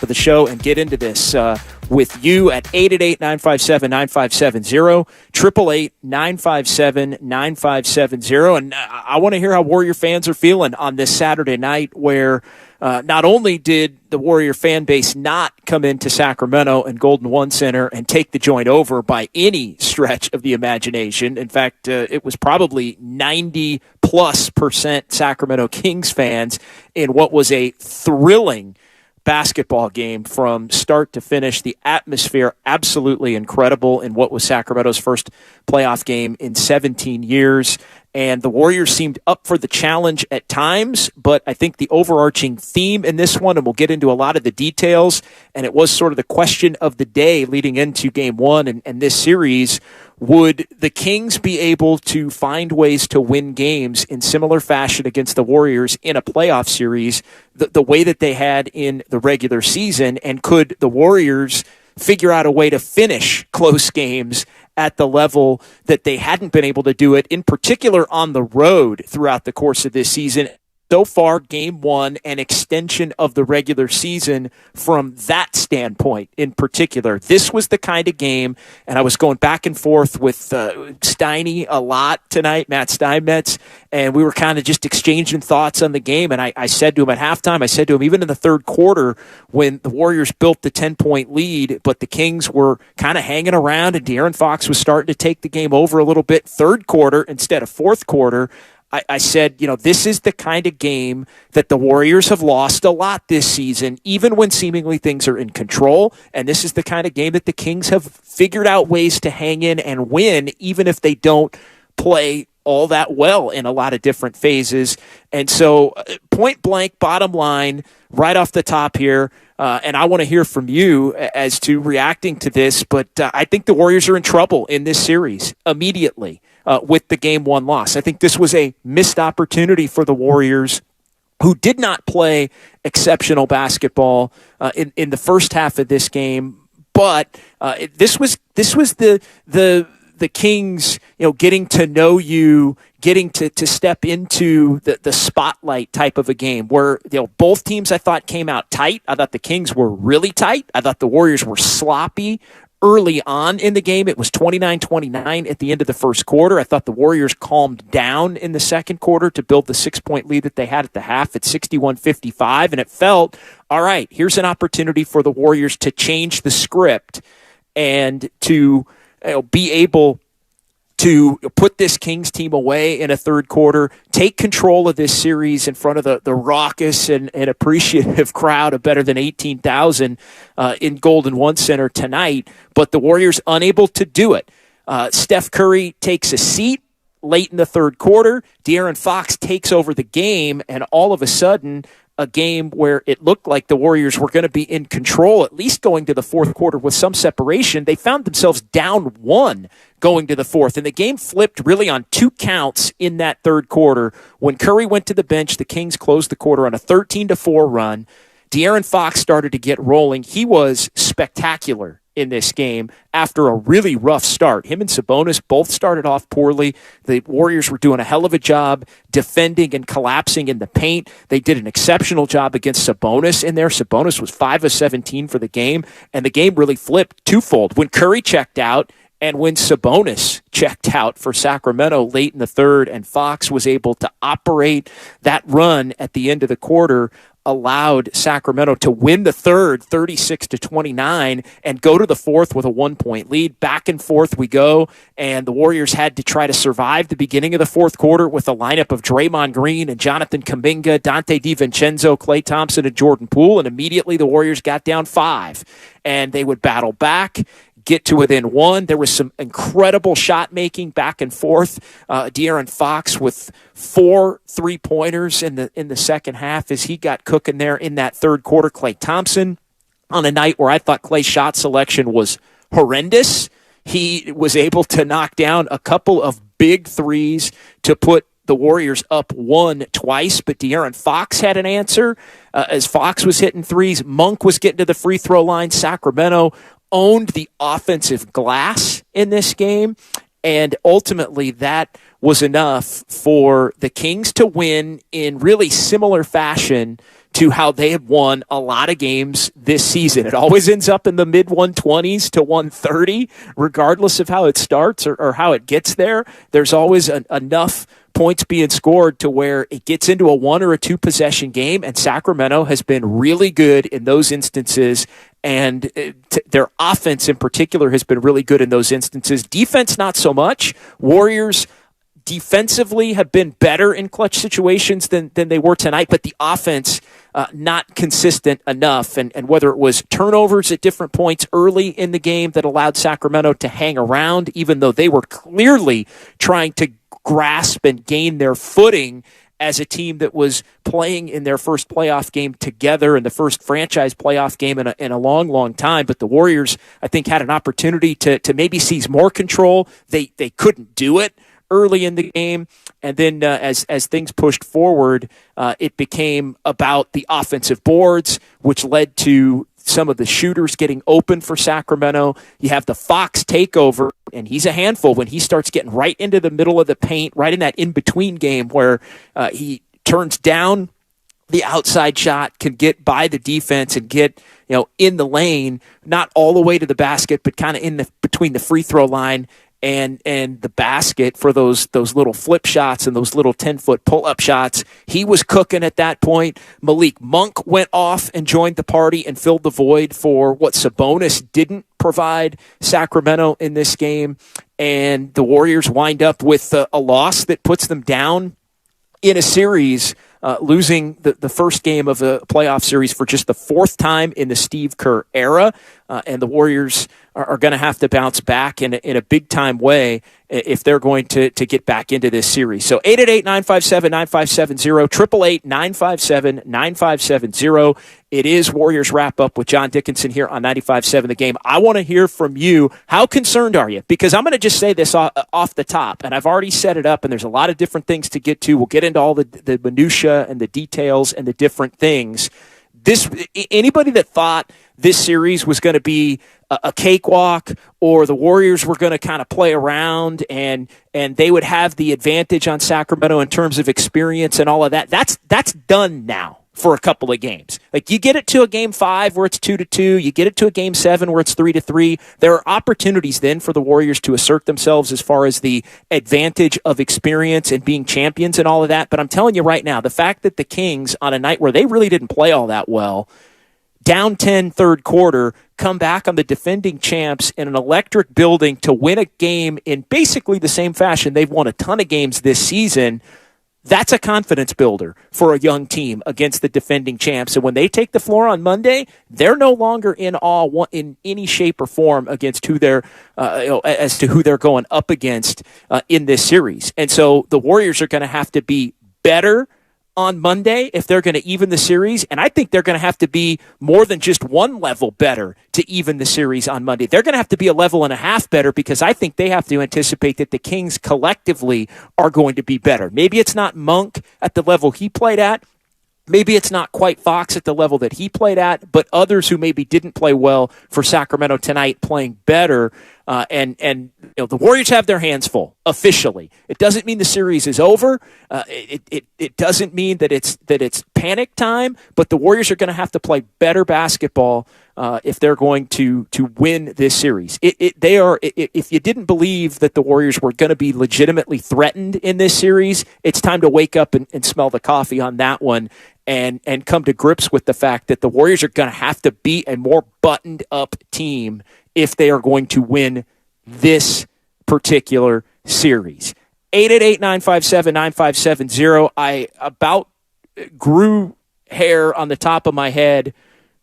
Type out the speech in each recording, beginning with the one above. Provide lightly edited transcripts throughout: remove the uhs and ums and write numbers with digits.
The show and get into this with you at 888-957-9570, 888-957-9570. And I want to hear how Warrior fans are feeling on this Saturday night where not only did the Warrior fan base not come into Sacramento and Golden One Center and take the joint over by any stretch of the imagination. In fact, it was probably 90+% Sacramento Kings fans in what was a thrilling basketball game from start to finish. The atmosphere absolutely incredible in what was Sacramento's first playoff game in 17 years. And the Warriors seemed up for the challenge at times, but I think the overarching theme in this one, and we'll get into a lot of the details, and it was sort of the question of the day leading into game one and this series, would the Kings be able to find ways to win games in similar fashion against the Warriors in a playoff series the way that they had in the regular season? And could the Warriors figure out a way to finish close games at the level that they hadn't been able to do it, in particular on the road throughout the course of this season? So far, game one, an extension of the regular season from that standpoint in particular. This was the kind of game, and I was going back and forth with Steiny a lot tonight, Matt Steinmetz, and we were kind of just exchanging thoughts on the game. And I said to him at halftime, I said to him, even in the third quarter, when the Warriors built the 10-point lead, but the Kings were kind of hanging around and De'Aaron Fox was starting to take the game over a little bit third quarter instead of fourth quarter, I said, this is the kind of game that the Warriors have lost a lot this season, even when seemingly things are in control. And this is the kind of game that the Kings have figured out ways to hang in and win, even if they don't play all that well in a lot of different phases. And so point blank, bottom line, right off the top here, and I want to hear from you as to reacting to this, but I think the Warriors are in trouble in this series immediately. With the game one loss. I think this was a missed opportunity for the Warriors, who did not play exceptional basketball in the first half of this game. But this was the Kings, getting to know you, getting to step into the spotlight type of a game where both teams I thought came out tight. I thought the Kings were really tight. I thought the Warriors were sloppy early on in the game. It was 29-29 at the end of the first quarter. I thought the Warriors calmed down in the second quarter to build the 6-point lead that they had at the half at 61-55, and it felt, all right, here's an opportunity for the Warriors to change the script and to be able to put this Kings team away in a third quarter, take control of this series in front of the raucous and appreciative crowd of better than 18,000 in Golden One Center tonight, but the Warriors unable to do it. Steph Curry takes a seat late in the third quarter. De'Aaron Fox takes over the game, and all of a sudden, a game where it looked like the Warriors were going to be in control, at least going to the fourth quarter with some separation. They found themselves down one going to the fourth, and the game flipped really on 2 counts in that third quarter. When Curry went to the bench, the Kings closed the quarter on a 13-4 run. De'Aaron Fox started to get rolling. He was spectacular in this game after a really rough start. Him and Sabonis both started off poorly. The Warriors were doing a hell of a job defending and collapsing in the paint. They did an exceptional job against Sabonis in there. Sabonis was 5 of 17 for the game, and the game really flipped twofold. When Curry checked out and when Sabonis checked out for Sacramento late in the third, and Fox was able to operate that run at the end of the quarter, allowed Sacramento to win the third 36-29 and go to the fourth with a 1-point lead. Back and forth we go, and the Warriors had to try to survive the beginning of the fourth quarter with a lineup of Draymond Green and Jonathan Kuminga, Dante DiVincenzo, Klay Thompson, and Jordan Poole, and immediately the Warriors got down 5, and they would battle back, get to within 1. There was some incredible shot making back and forth. De'Aaron Fox with 4 3-pointers in the second half as he got cooking there in that third quarter. Klay Thompson, on a night where I thought Klay's shot selection was horrendous, he was able to knock down a couple of big threes to put the Warriors up 1 twice, but De'Aaron Fox had an answer. As Fox was hitting threes, Monk was getting to the free throw line. Sacramento owned the offensive glass in this game, and ultimately that was enough for the Kings to win in really similar fashion to how they have won a lot of games this season. It always ends up in the mid-120s to 130, regardless of how it starts or how it gets there. There's always enough points being scored to where it gets into a 1 or a 2 possession game, and Sacramento has been really good in those instances, and their offense in particular has been really good in those instances. Defense, not so much. Warriors defensively have been better in clutch situations than they were tonight, but the offense not consistent enough. And whether it was turnovers at different points early in the game that allowed Sacramento to hang around, even though they were clearly trying to grasp and gain their footing as a team that was playing in their first playoff game together and the first franchise playoff game in a long, long time. But the Warriors, I think, had an opportunity to maybe seize more control. They couldn't do it early in the game, and then as things pushed forward, it became about the offensive boards, which led to some of the shooters getting open for Sacramento. You have the Fox takeover, and he's a handful when he starts getting right into the middle of the paint, right in that in-between game where he turns down the outside shot, can get by the defense and get in the lane, not all the way to the basket, but kind of in the between the free throw line and the basket for those little flip shots and those little 10-foot pull-up shots. He was cooking at that point. Malik Monk went off and joined the party and filled the void for what Sabonis didn't provide Sacramento in this game. And the Warriors wind up with a loss that puts them down in a series, losing the first game of a playoff series for just the 4th time in the Steve Kerr era. And the Warriors are going to have to bounce back in a big-time way if they're going to get back into this series. So 888-957-9570, 888-957-9570. It is Warriors Wrap-Up with John Dickinson here on 95.7 The Game. I want to hear from you. How concerned are you? Because I'm going to just say this off the top, and I've already set it up, and there's a lot of different things to get to. We'll get into all the minutia and the details and the different things. Anybody that thought this series was going to be a cakewalk, or the Warriors were going to kind of play around and they would have the advantage on Sacramento in terms of experience and all of that, that's done now for a couple of games. Like, you get it to a game 5 where it's 2-2, you get it to a game 7 where it's 3-3. There are opportunities then for the Warriors to assert themselves as far as the advantage of experience and being champions and all of that. But I'm telling you right now, the fact that the Kings, on a night where they really didn't play all that well, down 10 third quarter, come back on the defending champs in an electric building to win a game in basically the same fashion they've won a ton of games this season, that's a confidence builder for a young team against the defending champs. And when they take the floor on Monday, they're no longer in awe in any shape or form against who they're as to who they're going up against in this series. And so the Warriors are going to have to be better on Monday if they're going to even the series, and I think they're going to have to be more than just one level better to even the series on Monday. They're going to have to be a level and a half better because I think they have to anticipate that the Kings collectively are going to be better. Maybe it's not Monk at the level he played at. Maybe it's not quite Fox at the level that he played at, but others who maybe didn't play well for Sacramento tonight playing better. And the Warriors have their hands full officially. It doesn't mean the series is over. It doesn't mean that it's panic time. But the Warriors are going to have to play better basketball if they're going to win this series. They are. If you didn't believe that the Warriors were going to be legitimately threatened in this series, it's time to wake up and smell the coffee on that one. And come to grips with the fact that the Warriors are going to have to be a more buttoned up team if they are going to win this particular series. 888-957-9570. I about grew hair on the top of my head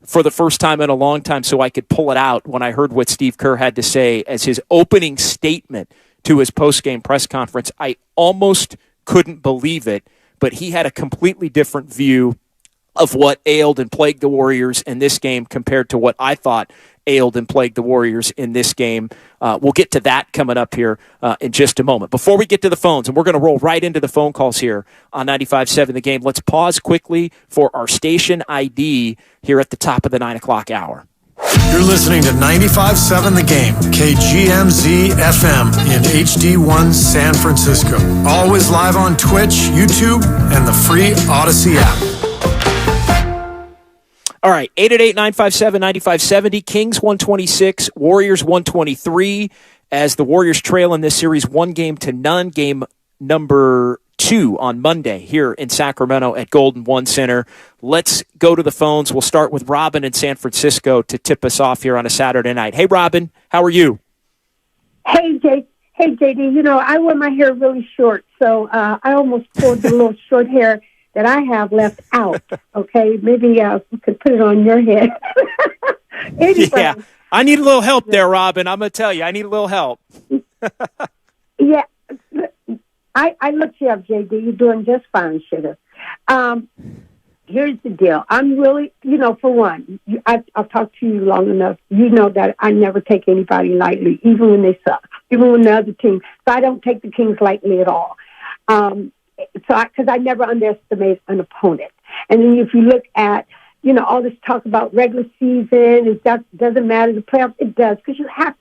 for the first time in a long time so I could pull it out when I heard what Steve Kerr had to say as his opening statement to his post-game press conference. I almost couldn't believe it. But he had a completely different view of what ailed and plagued the Warriors in this game compared to what I thought ailed and plagued the Warriors in this game. We'll get to that coming up here in just a moment. Before we get to the phones, and we're going to roll right into the phone calls here on 95.7 The Game, let's pause quickly for our station ID here at the top of the 9 o'clock hour. You're listening to 95.7 The Game, KGMZ FM in HD1 San Francisco. Always live on Twitch, YouTube, and the free Odyssey app. All right, 888-957-9570, Kings 126, Warriors 123, as the Warriors trail in this series 1-0, game number 2 on Monday here in Sacramento at Golden One Center. Let's go to the phones. We'll start with Robin in San Francisco to tip us off here on a Saturday night. Hey, Robin, how are you? Hey, JD. I wear my hair really short, so I almost pulled the little short hair that I have left out. Okay, maybe we could put it on your head. Anyway, yeah, I need a little help there, Robin. I'm going to tell you, I need a little help. Yeah. I looked you up, JD. You're doing just fine, sugar. Here's the deal. I'm really, for one, I've talked to you long enough. You know that I never take anybody lightly, even when they suck, even when the other team. So I don't take the Kings lightly at all. Because I never underestimate an opponent. And then if you look at, all this talk about regular season, it doesn't matter, the playoffs, it does, because you have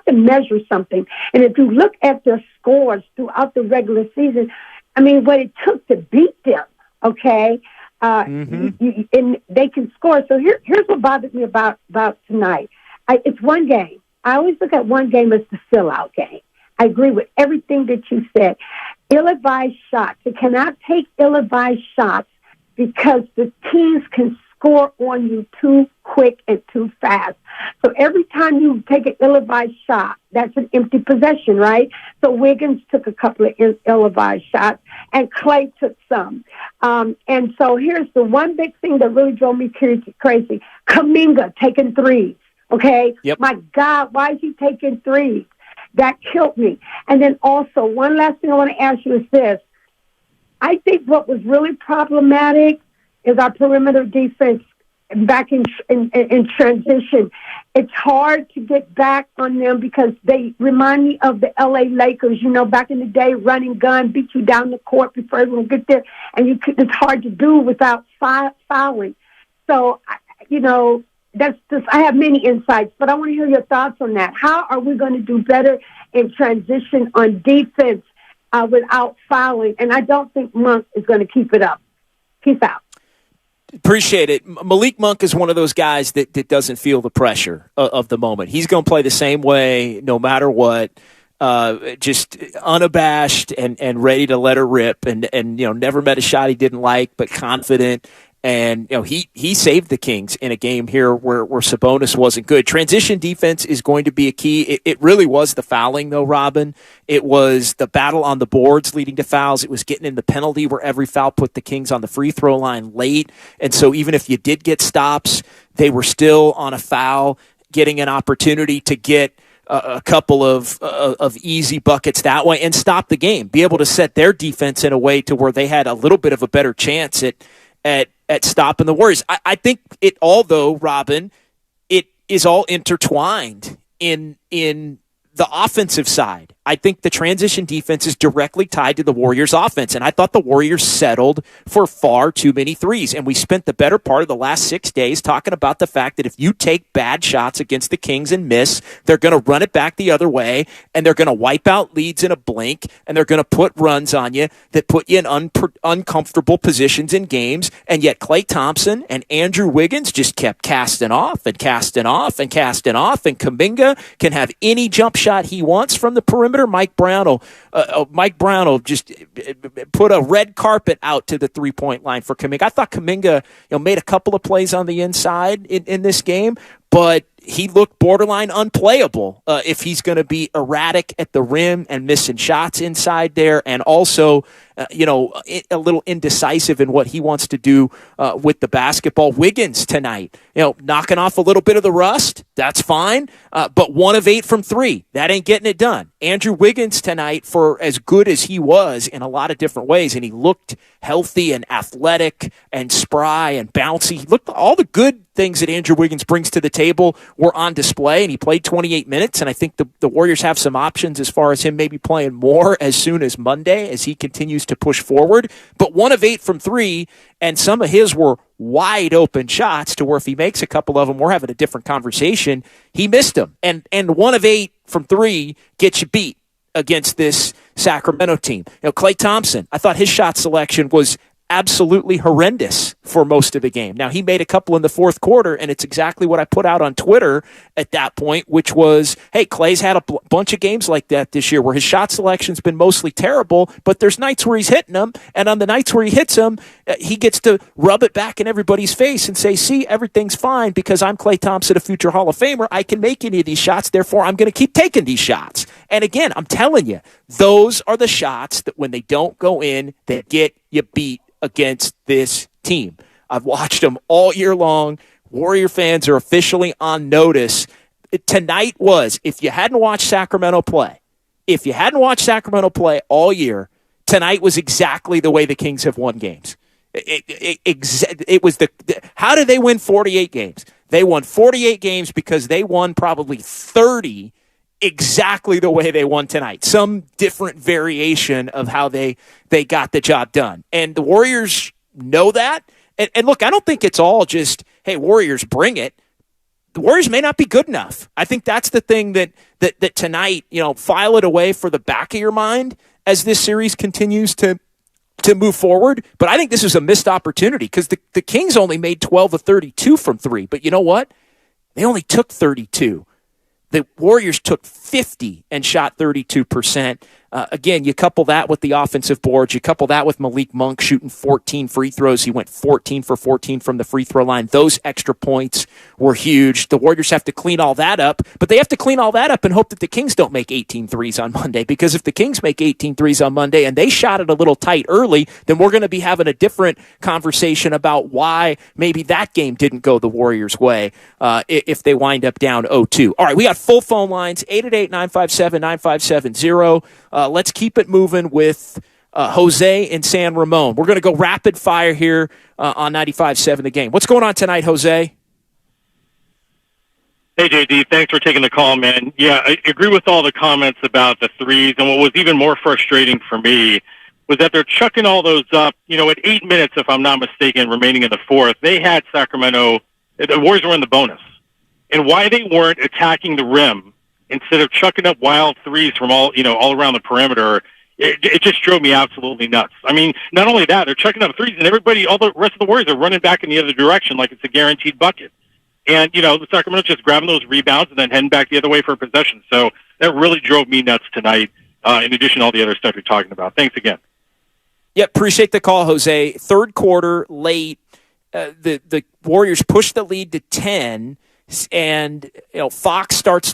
to measure something. And if you look at their scores throughout the regular season, what it took to beat them, okay, and they can score. So here's what bothers me about tonight. It's one game. I always look at one game as the sellout game. I agree with everything that you said. Ill-advised shots. You cannot take ill-advised shots because the teams can score on you too quick and too fast. So every time you take an ill-advised shot, that's an empty possession, right? So Wiggins took a couple of ill-advised shots, and Clay took some. And so here's the one big thing that really drove me crazy. Kuminga taking threes, okay? Yep. My God, why is he taking threes? That killed me. And then also, one last thing I want to ask you is this. I think what was really problematic is our perimeter defense back in transition. It's hard to get back on them because they remind me of the L.A. Lakers, back in the day, running gun, beat you down the court before everyone get there, and it's hard to do without fouling. So, that's just, I have many insights, but I want to hear your thoughts on that. How are we going to do better in transition on defense without fouling? And I don't think Monk is going to keep it up. Peace out. Appreciate it. Malik Monk is one of those guys that doesn't feel the pressure of the moment. He's going to play the same way no matter what, just unabashed and ready to let her rip and never met a shot he didn't like, but confident. And he saved the Kings in a game here where Sabonis wasn't good. Transition defense is going to be a key. It really was the fouling, though, Robin. It was the battle on the boards leading to fouls. It was getting in the penalty where every foul put the Kings on the free throw line late. And so even if you did get stops, they were still on a foul, getting an opportunity to get a couple of easy buckets that way and stop the game, be able to set their defense in a way to where they had a little bit of a better chance at stopping the Warriors. I think it all, though, Robin, it is all intertwined in the offensive side. I think the transition defense is directly tied to the Warriors' offense, and I thought the Warriors settled for far too many threes, and we spent the better part of the last 6 days talking about the fact that if you take bad shots against the Kings and miss, they're going to run it back the other way, and they're going to wipe out leads in a blink, and they're going to put runs on you that put you in uncomfortable positions in games, and yet Klay Thompson and Andrew Wiggins just kept casting off and casting off and casting off, and Kuminga can have any jump shot he wants from the perimeter. Mike Brown will just put a red carpet out to the 3-point line for Kuminga. I thought Kuminga made a couple of plays on the inside in this game, but he looked borderline unplayable if he's going to be erratic at the rim and missing shots inside there, and also a little indecisive in what he wants to do with the basketball. Wiggins tonight, knocking off a little bit of the rust, that's fine, but 1 of 8 from 3, that ain't getting it done. Andrew Wiggins tonight, for as good as he was in a lot of different ways, and he looked healthy and athletic and spry and bouncy. He looked all the good things that Andrew Wiggins brings to the table were on display, and he played 28 minutes, and I think the Warriors have some options as far as him maybe playing more as soon as Monday as he continues to push forward. But 1 of 8 from 3, and some of his were wide open shots to where if he makes a couple of them, we're having a different conversation. He missed them, and 1 of 8 from 3 gets you beat against this Sacramento team. Klay Thompson, I thought his shot selection was absolutely horrendous for most of the game. Now, he made a couple in the fourth quarter, and it's exactly what I put out on Twitter at that point, which was, hey, Klay's had a bunch of games like that this year where his shot selection's been mostly terrible, but there's nights where he's hitting them, and on the nights where he hits them, he gets to rub it back in everybody's face and say, see, everything's fine because I'm Klay Thompson, a future Hall of Famer. I can make any of these shots, therefore I'm going to keep taking these shots. And again, I'm telling you, those are the shots that when they don't go in, that get you beat against this team. I've watched them all year long. Warrior fans are officially on notice. Tonight was, if you hadn't watched Sacramento play all year, tonight was exactly the way the Kings have won games. It was how did they win 48 games? They won 48 games because they won probably 30 exactly the way they won tonight. Some different variation of how they got the job done. And the Warriors know that. And look, I don't think it's all just, hey, Warriors, bring it. The Warriors may not be good enough. I think that's the thing that tonight, file it away for the back of your mind as this series continues to move forward. But I think this is a missed opportunity because the Kings only made 12 of 32 from 3. But you know what? They only took 32. The Warriors took 50 and shot 32%. Again, you couple that with the offensive boards. You couple that with Malik Monk shooting 14 free throws. He went 14 for 14 from the free throw line. Those extra points were huge. The Warriors have to clean all that up, but they have to clean all that up and hope that the Kings don't make 18 threes on Monday, because if the Kings make 18 threes on Monday and they shot it a little tight early, then we're going to be having a different conversation about why maybe that game didn't go the Warriors' way if they wind up down 0-2. All right, we got full phone lines, 888-957-9570. Let's keep it moving with Jose in San Ramon. We're going to go rapid fire here on 95.7 The Game. What's going on tonight, Jose? Hey, JD. Thanks for taking the call, man. Yeah, I agree with all the comments about the threes. And what was even more frustrating for me was that they're chucking all those up. At 8 minutes, if I'm not mistaken, remaining in the fourth, they had Sacramento. The Warriors were in the bonus. And why they weren't attacking the rim instead of chucking up wild threes from all around the perimeter, it just drove me absolutely nuts. I mean, not only that, they're chucking up threes, and all the rest of the Warriors are running back in the other direction like it's a guaranteed bucket. And, the Sacramento's just grabbing those rebounds and then heading back the other way for possession. So that really drove me nuts tonight, in addition to all the other stuff you're talking about. Thanks again. Yeah, appreciate the call, Jose. Third quarter, late, the Warriors push the lead to 10, and Fox starts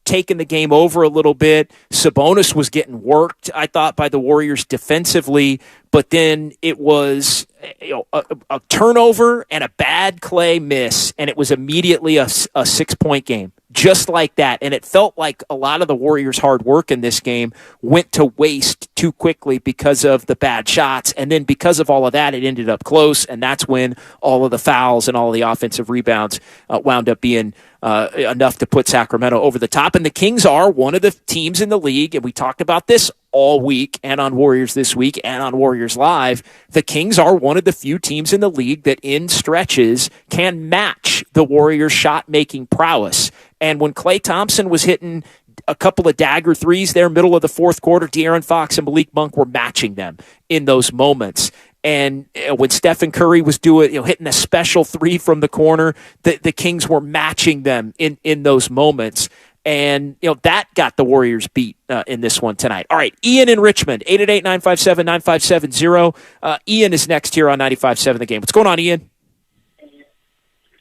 taking the game over a little bit. Sabonis was getting worked, I thought, by the Warriors defensively, but then it was a turnover and a bad Clay miss, and it was immediately a 6-point game. Just like that. And it felt like a lot of the Warriors' hard work in this game went to waste too quickly because of the bad shots. And then because of all of that, it ended up close. And that's when all of the fouls and all of the offensive rebounds wound up being enough to put Sacramento over the top. And the Kings are one of the teams in the league, and we talked about this all week and on Warriors This Week and on Warriors Live. The Kings are one of the few teams in the league that in stretches can match the Warriors' shot-making prowess. And when Klay Thompson was hitting a couple of dagger threes there, middle of the fourth quarter, De'Aaron Fox and Malik Monk were matching them in those moments. And when Stephen Curry was hitting a special three from the corner, the Kings were matching them in those moments. And, that got the Warriors beat in this one tonight. All right, Ian in Richmond, 888-957-9570. Ian is next here on 95.7 The Game. What's going on, Ian?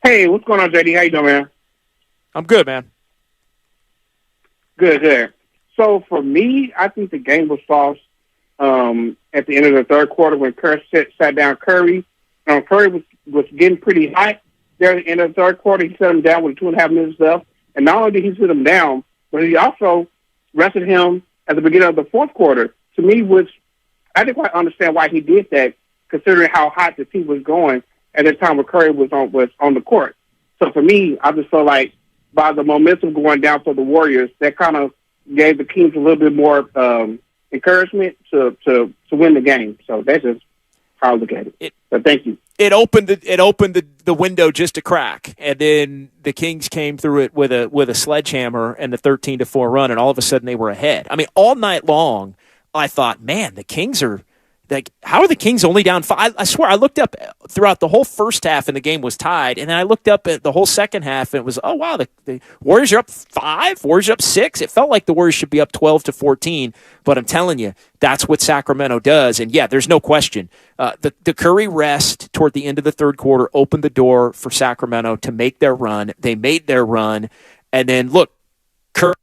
Hey, what's going on, JD? How you doing, man? I'm good, man. Good. So, for me, I think the game was lost at the end of the third quarter when Curry sat down Curry. Curry was getting pretty hot there at the end of the third quarter. He set him down with 2.5 minutes left. And not only did he sit him down, but he also rested him at the beginning of the fourth quarter. To me, which I didn't quite understand why he did that, considering how hot the team was going at the time when Curry was on the court. So for me, I just felt like by the momentum going down for the Warriors, that kind of gave the Kings a little bit more encouragement to win the game. So that's just how I look at it. But thank you. It opened the window just a crack, and then the Kings came through it with a sledgehammer and the 13-4 run, and all of a sudden they were ahead. I mean, all night long, I thought, man, the Kings are like, how are the Kings only down 5? I swear, I looked up throughout the whole first half, and the game was tied, and then I looked up at the whole second half, and it was, oh wow, the Warriors are up 5, Warriors are up 6. It felt like the Warriors should be up 12-14, but I'm telling you, that's what Sacramento does. And yeah, there's no question. The Curry rest toward the end of the third quarter opened the door for Sacramento to make their run. They made their run. And then, look, Curry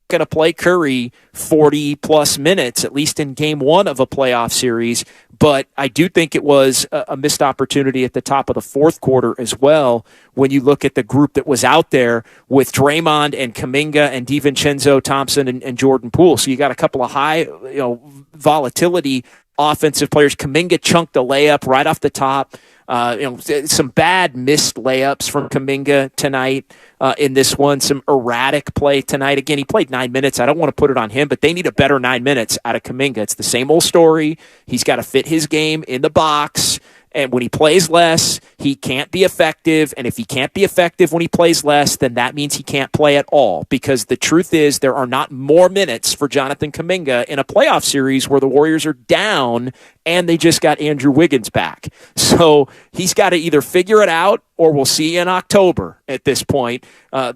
going to play Curry 40-plus minutes, at least in game one of a playoff series. But I do think it was a missed opportunity at the top of the fourth quarter as well when you look at the group that was out there with Draymond and Kuminga and DiVincenzo Thompson and Jordan Poole. So you got a couple of high volatility offensive players. Kuminga chunked a layup right off the top. Some bad missed layups from Kuminga tonight in this one. Some erratic play tonight. Again, he played 9 minutes. I don't want to put it on him, but they need a better 9 minutes out of Kuminga. It's the same old story. He's got to fit his game in the box. And when he plays less, he can't be effective. And if he can't be effective when he plays less, then that means he can't play at all. Because the truth is there are not more minutes for Jonathan Kuminga in a playoff series where the Warriors are down and they just got Andrew Wiggins back. So he's got to either figure it out or we'll see in October at this point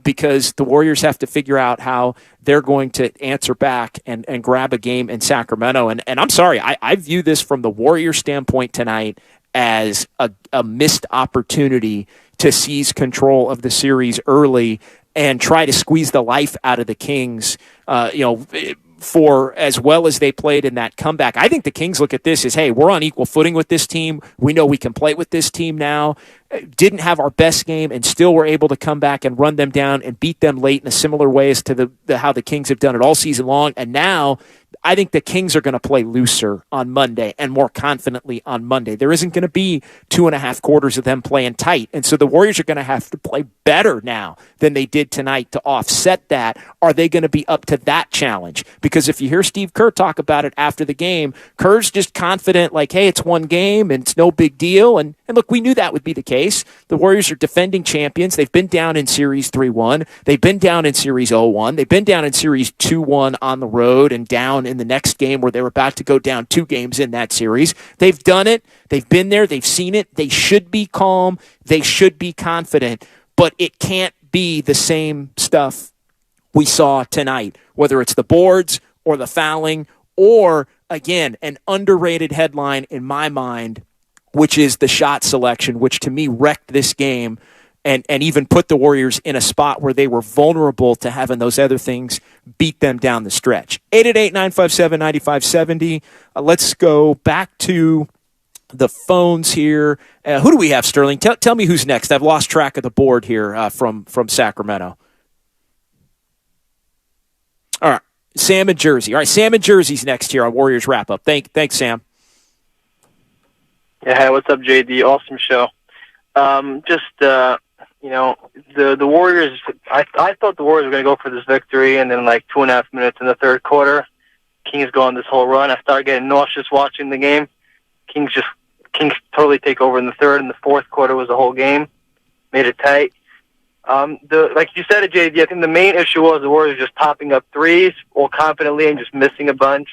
because the Warriors have to figure out how they're going to answer back and grab a game in Sacramento. And I'm sorry, I view this from the Warriors standpoint tonight as a missed opportunity to seize control of the series early and try to squeeze the life out of the Kings, for as well as they played in that comeback. I think the Kings look at this as, hey, we're on equal footing with this team. We know we can play with this team now. Didn't have our best game and still were able to come back and run them down and beat them late in a similar way as to how the Kings have done it all season long. And now I think the Kings are going to play looser on Monday and more confidently on Monday. There isn't going to be 2.5 quarters of them playing tight. And so the Warriors are going to have to play better now than they did tonight to offset that. Are they going to be up to that challenge? Because if you hear Steve Kerr talk about it after the game, Kerr's just confident, like, hey, it's one game and it's no big deal. And look, we knew that would be the case. The Warriors are defending champions. They've been down in Series 3-1. They've been down in Series 0-1. They've been down in Series 2-1 on the road and down in the next game where they were about to go down 2 games in that series. They've done it. They've been there. They've seen it. They should be calm. They should be confident. But it can't be the same stuff we saw tonight, whether it's the boards or the fouling or, again, an underrated headline in my mind, which is the shot selection, which to me wrecked this game. and even put the Warriors in a spot where they were vulnerable to having those other things beat them down the stretch. 888-957-9570. Let's go back to the phones here. Who do we have, Sterling? Tell me who's next. I've lost track of the board here from Sacramento. All right, Sam in Jersey. All right, Sam in Jersey's next here on Warriors Wrap-Up. Thanks, Sam. Yeah, hey, what's up, JD? Awesome show. The Warriors, I thought the Warriors were going to go for this victory, and then like 2.5 minutes in the third quarter, Kings go on this whole run. I started getting nauseous watching the game. Kings totally take over in the third, and the fourth quarter was the whole game. Made it tight. Like you said it, JD, I think the main issue was the Warriors just popping up threes all confidently and just missing a bunch.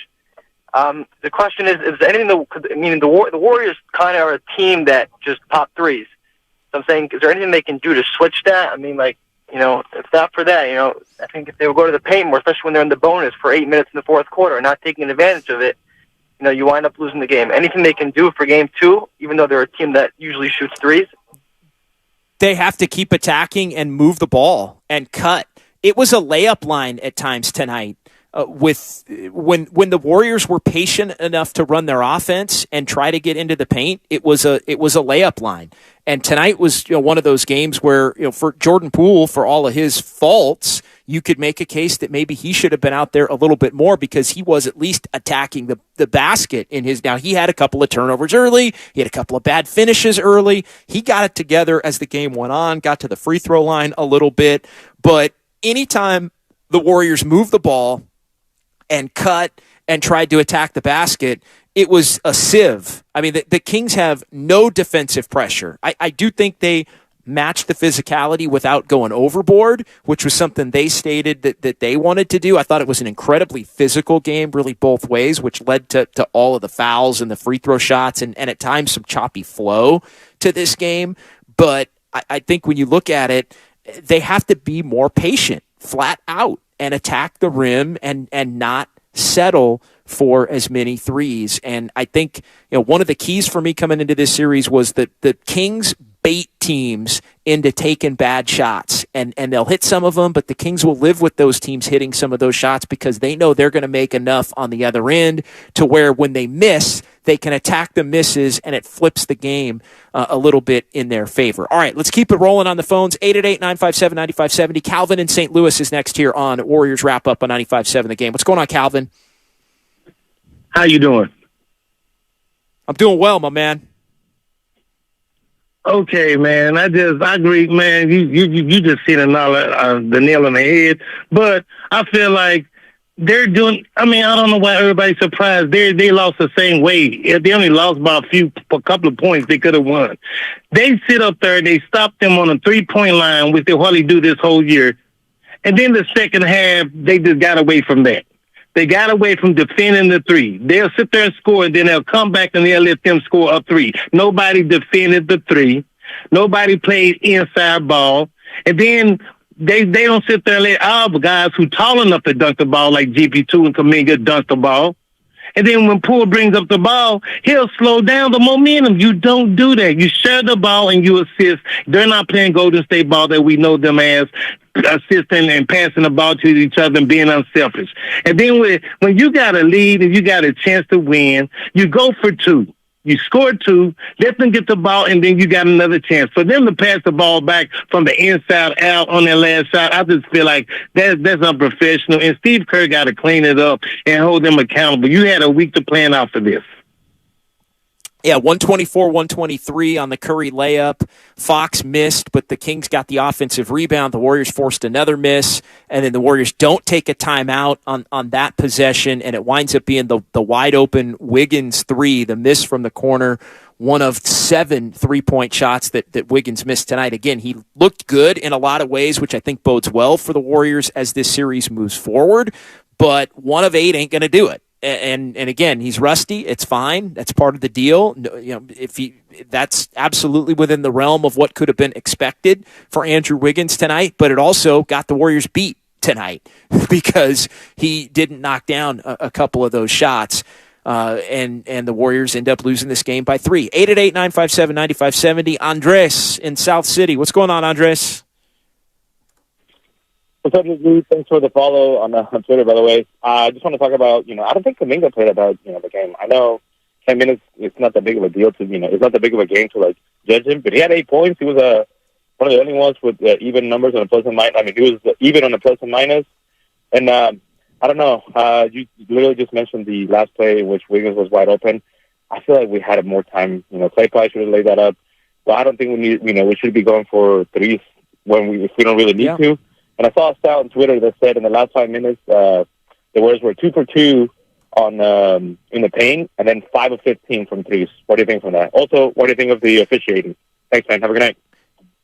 The question is there anything the Warriors kind of are a team that just pop threes. So I'm saying, is there anything they can do to switch that? I mean, if not for that, I think if they would go to the paint more, especially when they're in the bonus for 8 minutes in the fourth quarter and not taking advantage of it, you wind up losing the game. Anything they can do for game two, even though they're a team that usually shoots threes? They have to keep attacking and move the ball and cut. It was a layup line at times tonight. When the Warriors were patient enough to run their offense and try to get into the paint, it was a layup line. And tonight was one of those games where for Jordan Poole, for all of his faults, you could make a case that maybe he should have been out there a little bit more because he was at least attacking the basket in his. Now he had a couple of turnovers early, he had a couple of bad finishes early. He got it together as the game went on, got to the free throw line a little bit, but anytime the Warriors moved the ball and cut and tried to attack the basket, it was a sieve. I mean, the Kings have no defensive pressure. I do think they matched the physicality without going overboard, which was something they stated that they wanted to do. I thought it was an incredibly physical game, really both ways, which led to all of the fouls and the free throw shots and at times some choppy flow to this game. But I think when you look at it, they have to be more patient, flat out, and attack the rim and not settle for as many threes. And I think one of the keys for me coming into this series was that the Kings bait teams into taking bad shots, and they'll hit some of them, but the Kings will live with those teams hitting some of those shots because they know they're going to make enough on the other end to where when they miss, they can attack the misses, and it flips the game a little bit in their favor. All right, let's keep it rolling on the phones. 888-957-9570. Calvin in St. Louis is next here on Warriors Wrap-Up on 95.7 The Game. What's going on, Calvin? How you doing? I'm doing well, my man. Okay, man. I agree, man. You just hit the nail on the head. But I feel like they're doing. I mean, I don't know why everybody's surprised. They lost the same way. If they only lost by a couple of points, they could have won. They sit up there. They stop them on a 3-point line, which they hardly do this whole year. And then the second half, they just got away from that. They got away from defending the three. They'll sit there and score, and then they'll come back and they'll let them score a three. Nobody defended the three. Nobody played inside ball. And then they don't sit there and let our guys who tall enough to dunk the ball, like GP2 and Kuminga, dunk the ball. And then when Poole brings up the ball, he'll slow down the momentum. You don't do that. You share the ball and you assist. They're not playing Golden State ball that we know them as, assisting and passing the ball to each other and being unselfish. And then when you got a lead and you got a chance to win, you go for two. You score two, let them get the ball, and then you got another chance. For them to pass the ball back from the inside out on their last shot, I just feel like that's unprofessional. And Steve Kerr got to clean it up and hold them accountable. You had a week to plan out for this. Yeah, 124-123 on the Curry layup. Fox missed, but the Kings got the offensive rebound. The Warriors forced another miss, and then the Warriors don't take a timeout on that possession, and it winds up being the wide-open Wiggins three, the miss from the corner, one of 7 3-point shots that Wiggins missed tonight. Again, he looked good in a lot of ways, which I think bodes well for the Warriors as this series moves forward, but 1 of 8 ain't going to do it. And again, he's rusty. It's fine. That's part of the deal. That's absolutely within the realm of what could have been expected for Andrew Wiggins tonight. But it also got the Warriors beat tonight because he didn't knock down a couple of those shots. and the Warriors end up losing this game by 3. 888-957-9570. Andres in South City. What's going on, Andres? What's up, dude? Thanks for the follow on Twitter, by the way. I just want to talk about, I don't think Kuminga played about, the game. I know 10 minutes, it's not that big of a deal to, it's not that big of a game to, judge him, but he had 8 points. He was one of the only ones with even numbers on a plus and minus. I mean, he was even on a plus and minus. And I don't know. You literally just mentioned the last play in which Wiggins was wide open. I feel like we had more time. Clay probably should have laid that up. But I don't think we need, we should be going for threes if we don't really need to. And I saw a stat on Twitter that said in the last 5 minutes, the Warriors were 2 for 2 on in the paint, and then 5 of 15 from threes. What do you think from that? Also, what do you think of the officiating? Thanks, man. Have a good night.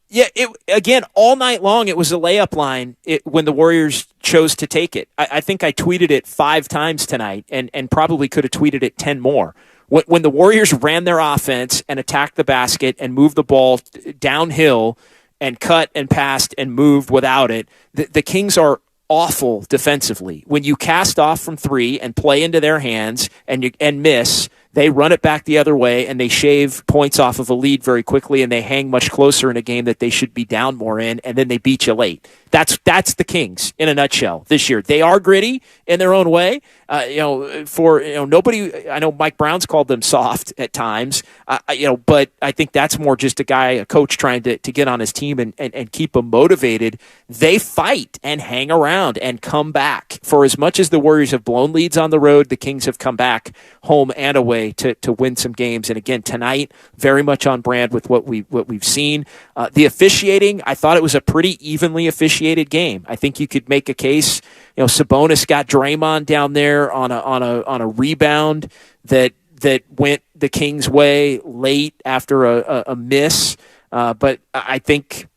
Yeah, again, all night long, it was a layup line when the Warriors chose to take it. I think I tweeted it 5 times tonight and probably could have tweeted it 10 more. When the Warriors ran their offense and attacked the basket and moved the ball downhill and cut and passed and moved without it, the Kings are awful defensively. When you cast off from 3 and play into their hands and miss, they run it back the other way and they shave points off of a lead very quickly, and they hang much closer in a game that they should be down more in, and then they beat you late. That's the Kings in a nutshell this year. They are gritty in their own way. Nobody. I know Mike Brown's called them soft at times. But I think that's more just a coach trying to get on his team and keep them motivated. They fight and hang around and come back. For as much as the Warriors have blown leads on the road, the Kings have come back home and away to win some games. And again, tonight, very much on brand with what we've seen. The officiating, I thought it was a pretty evenly officiated game. I think you could make a case. Sabonis got Draymond down there on a rebound that went the Kings' way late after a miss. But I think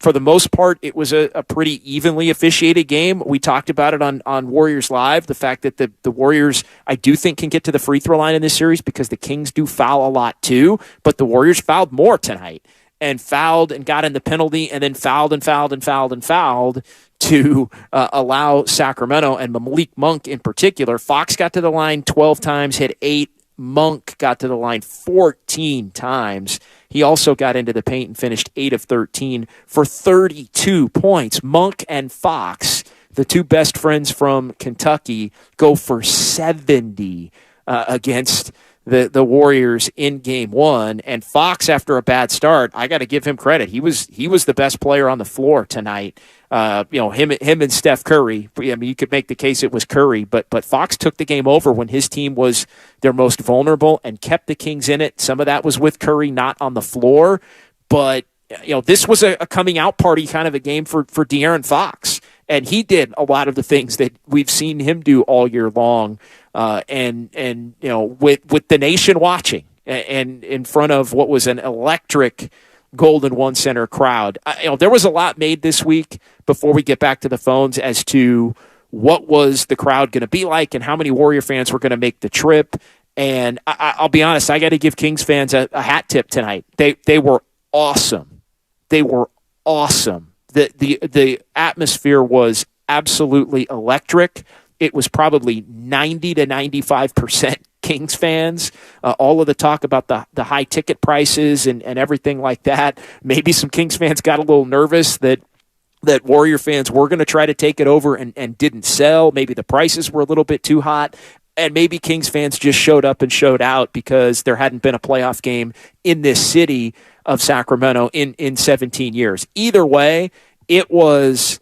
for the most part, it was a pretty evenly officiated game. We talked about it on Warriors Live, the fact that the Warriors, I do think, can get to the free throw line in this series because the Kings do foul a lot too, but the Warriors fouled more tonight and fouled and got in the penalty and then fouled to allow Sacramento and Malik Monk in particular. Fox got to the line 12 times, hit 8. Monk got to the line 14 times. He also got into the paint and finished 8 of 13 for 32 points. Monk and Fox, the two best friends from Kentucky, go for 70 against the Warriors in game 1. And Fox, after a bad start, I got to give him credit. He was the best player on the floor tonight. Him and Steph Curry. I mean, you could make the case it was Curry, but Fox took the game over when his team was their most vulnerable and kept the Kings in it. Some of that was with Curry not on the floor, but this was a coming out party kind of a game for De'Aaron Fox, and he did a lot of the things that we've seen him do all year long. And with the nation watching and in front of what was an electric Golden One Center crowd. There was a lot made this week before we get back to the phones as to what was the crowd going to be like and how many Warrior fans were going to make the trip. And I'll be honest, I got to give Kings fans a hat tip tonight. They were awesome. They were awesome. The atmosphere was absolutely electric. It was probably 90 to 95% Kings fans. All of the talk about the high ticket prices and everything like that. Maybe some Kings fans got a little nervous that Warrior fans were going to try to take it over and didn't sell. Maybe the prices were a little bit too hot. And maybe Kings fans just showed up and showed out because there hadn't been a playoff game in this city of Sacramento in 17 years. Either way, it was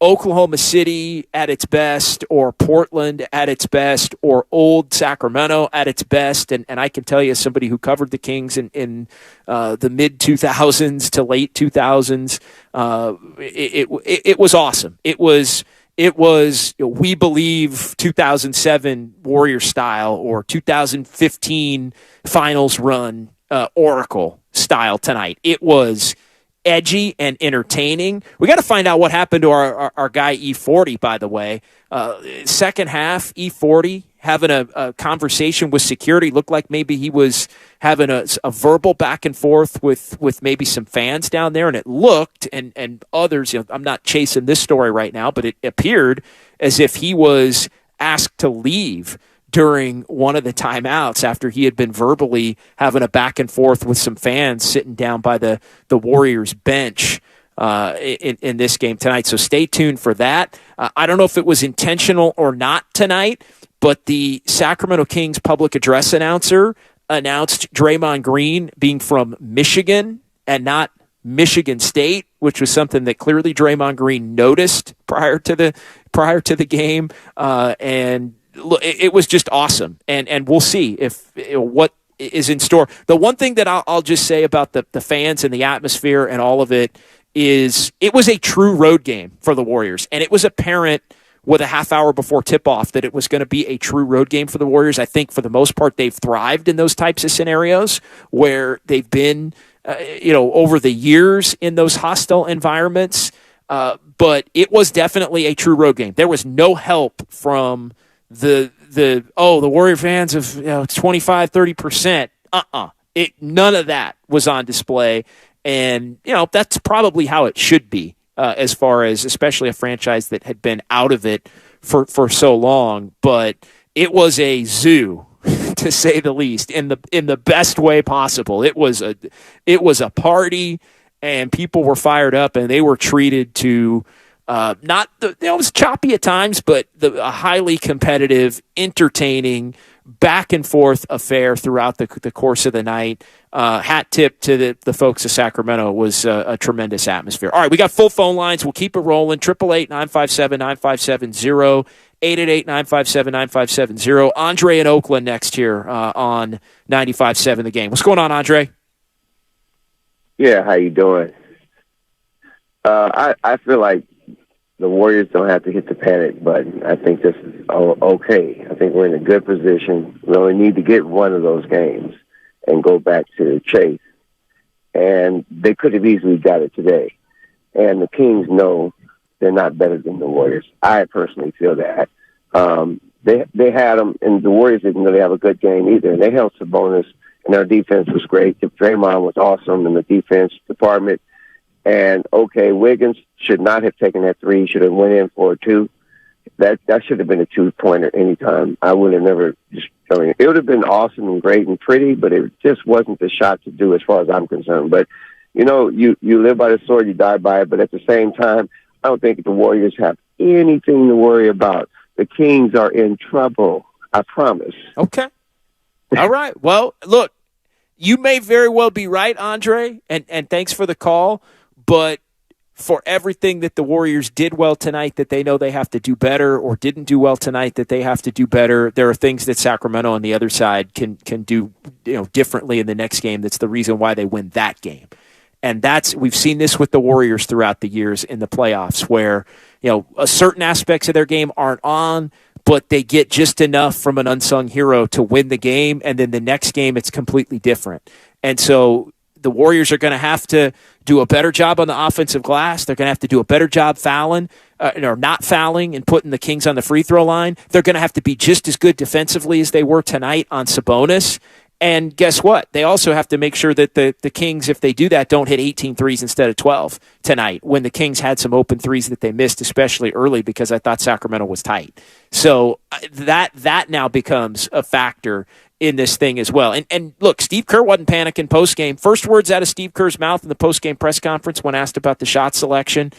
Oklahoma City at its best, or Portland at its best, or old Sacramento at its best. And I can tell you, as somebody who covered the Kings in the mid-2000s to late 2000s, it was awesome. It was we believe 2007 Warrior style or 2015 finals run Oracle style tonight. It was edgy and entertaining. We got to find out what happened to our guy E40, by the way. Second half, E40 having a conversation with security. Looked like maybe he was having a verbal back and forth with maybe some fans down there, and it looked, and others, I'm not chasing this story right now, but it appeared as if he was asked to leave during one of the timeouts after he had been verbally having a back and forth with some fans sitting down by the Warriors bench in this game tonight. So stay tuned for that. I don't know if it was intentional or not tonight, but the Sacramento Kings public address announcer announced Draymond Green being from Michigan and not Michigan State, which was something that clearly Draymond Green noticed prior to the game, and it was just awesome. And we'll see if what is in store. The one thing that I'll just say about the fans and the atmosphere and all of it is it was a true road game for the Warriors, and it was apparent with a half hour before tip-off that it was going to be a true road game for the Warriors. I think for the most part they've thrived in those types of scenarios where they've been over the years in those hostile environments. But it was definitely a true road game. There was no help from the Warrior fans of 25, 30%. None of that was on display. And, that's probably how it should be as far as especially a franchise that had been out of it for so long. But it was a zoo, to say the least, in the best way possible. It was a party, and people were fired up, and they were treated to it was choppy at times, but a highly competitive, entertaining, back and forth affair throughout the course of the night. Hat tip to the folks of Sacramento. It was a tremendous atmosphere. All right, we got full phone lines. We'll keep it rolling. 888-957-9570. 888-957-9570. Andre in Oakland next here on 95.7 The Game. What's going on, Andre? Yeah, how you doing? I feel like the Warriors don't have to hit the panic button. I think this is okay. I think we're in a good position. We only need to get one of those games and go back to the chase. And they could have easily got it today. And the Kings know they're not better than the Warriors. I personally feel that. They had them, and the Warriors didn't really have a good game either. And they held Sabonis, and their defense was great. Draymond was awesome in the defense department. And, okay, Wiggins should not have taken that three. He should have went in for a two. That should have been a two-pointer anytime. I would have never just – it would have been awesome and great and pretty, but it just wasn't the shot to do as far as I'm concerned. But, you live by the sword, you die by it. But at the same time, I don't think the Warriors have anything to worry about. The Kings are in trouble. I promise. Okay. All right. Well, look, you may very well be right, Andre, and thanks for the call. But for everything that the Warriors did well tonight that they know they have to do better, or didn't do well tonight that they have to do better, there are things that Sacramento on the other side can do differently in the next game. That's the reason why they win that game. And we've seen this with the Warriors throughout the years in the playoffs where, certain aspects of their game aren't on, but they get just enough from an unsung hero to win the game. And then the next game, it's completely different. And so the Warriors are going to have to do a better job on the offensive glass. They're going to have to do a better job fouling or not fouling and putting the Kings on the free throw line. They're going to have to be just as good defensively as they were tonight on Sabonis. And guess what? They also have to make sure that the Kings, if they do that, don't hit 18 threes instead of 12 tonight when the Kings had some open threes that they missed, especially early because I thought Sacramento was tight. So that now becomes a factor in this thing as well. And look, Steve Kerr wasn't panicking postgame. First words out of Steve Kerr's mouth in the postgame press conference when asked about the shot selection,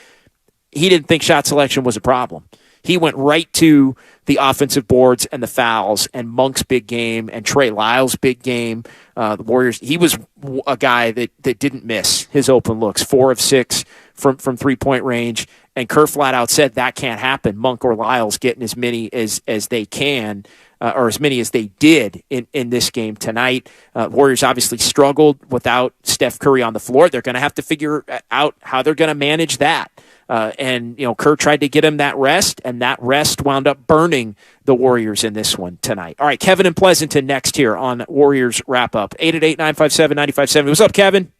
he didn't think shot selection was a problem. He went right to the offensive boards and the fouls and Monk's big game and Trey Lyles' big game. The Warriors, he was a guy that didn't miss his open looks, 4 of 6 from three-point range. And Kerr flat out said that can't happen. Monk or Lyles getting as many as they can, or as many as they did in this game tonight. Warriors obviously struggled without Steph Curry on the floor. They're going to have to figure out how they're going to manage that. And Kerr tried to get him that rest, and that rest wound up burning the Warriors in this one tonight. All right, Kevin in Pleasanton next here on Warriors Wrap-Up. 888-957-9570. What's up, Kevin?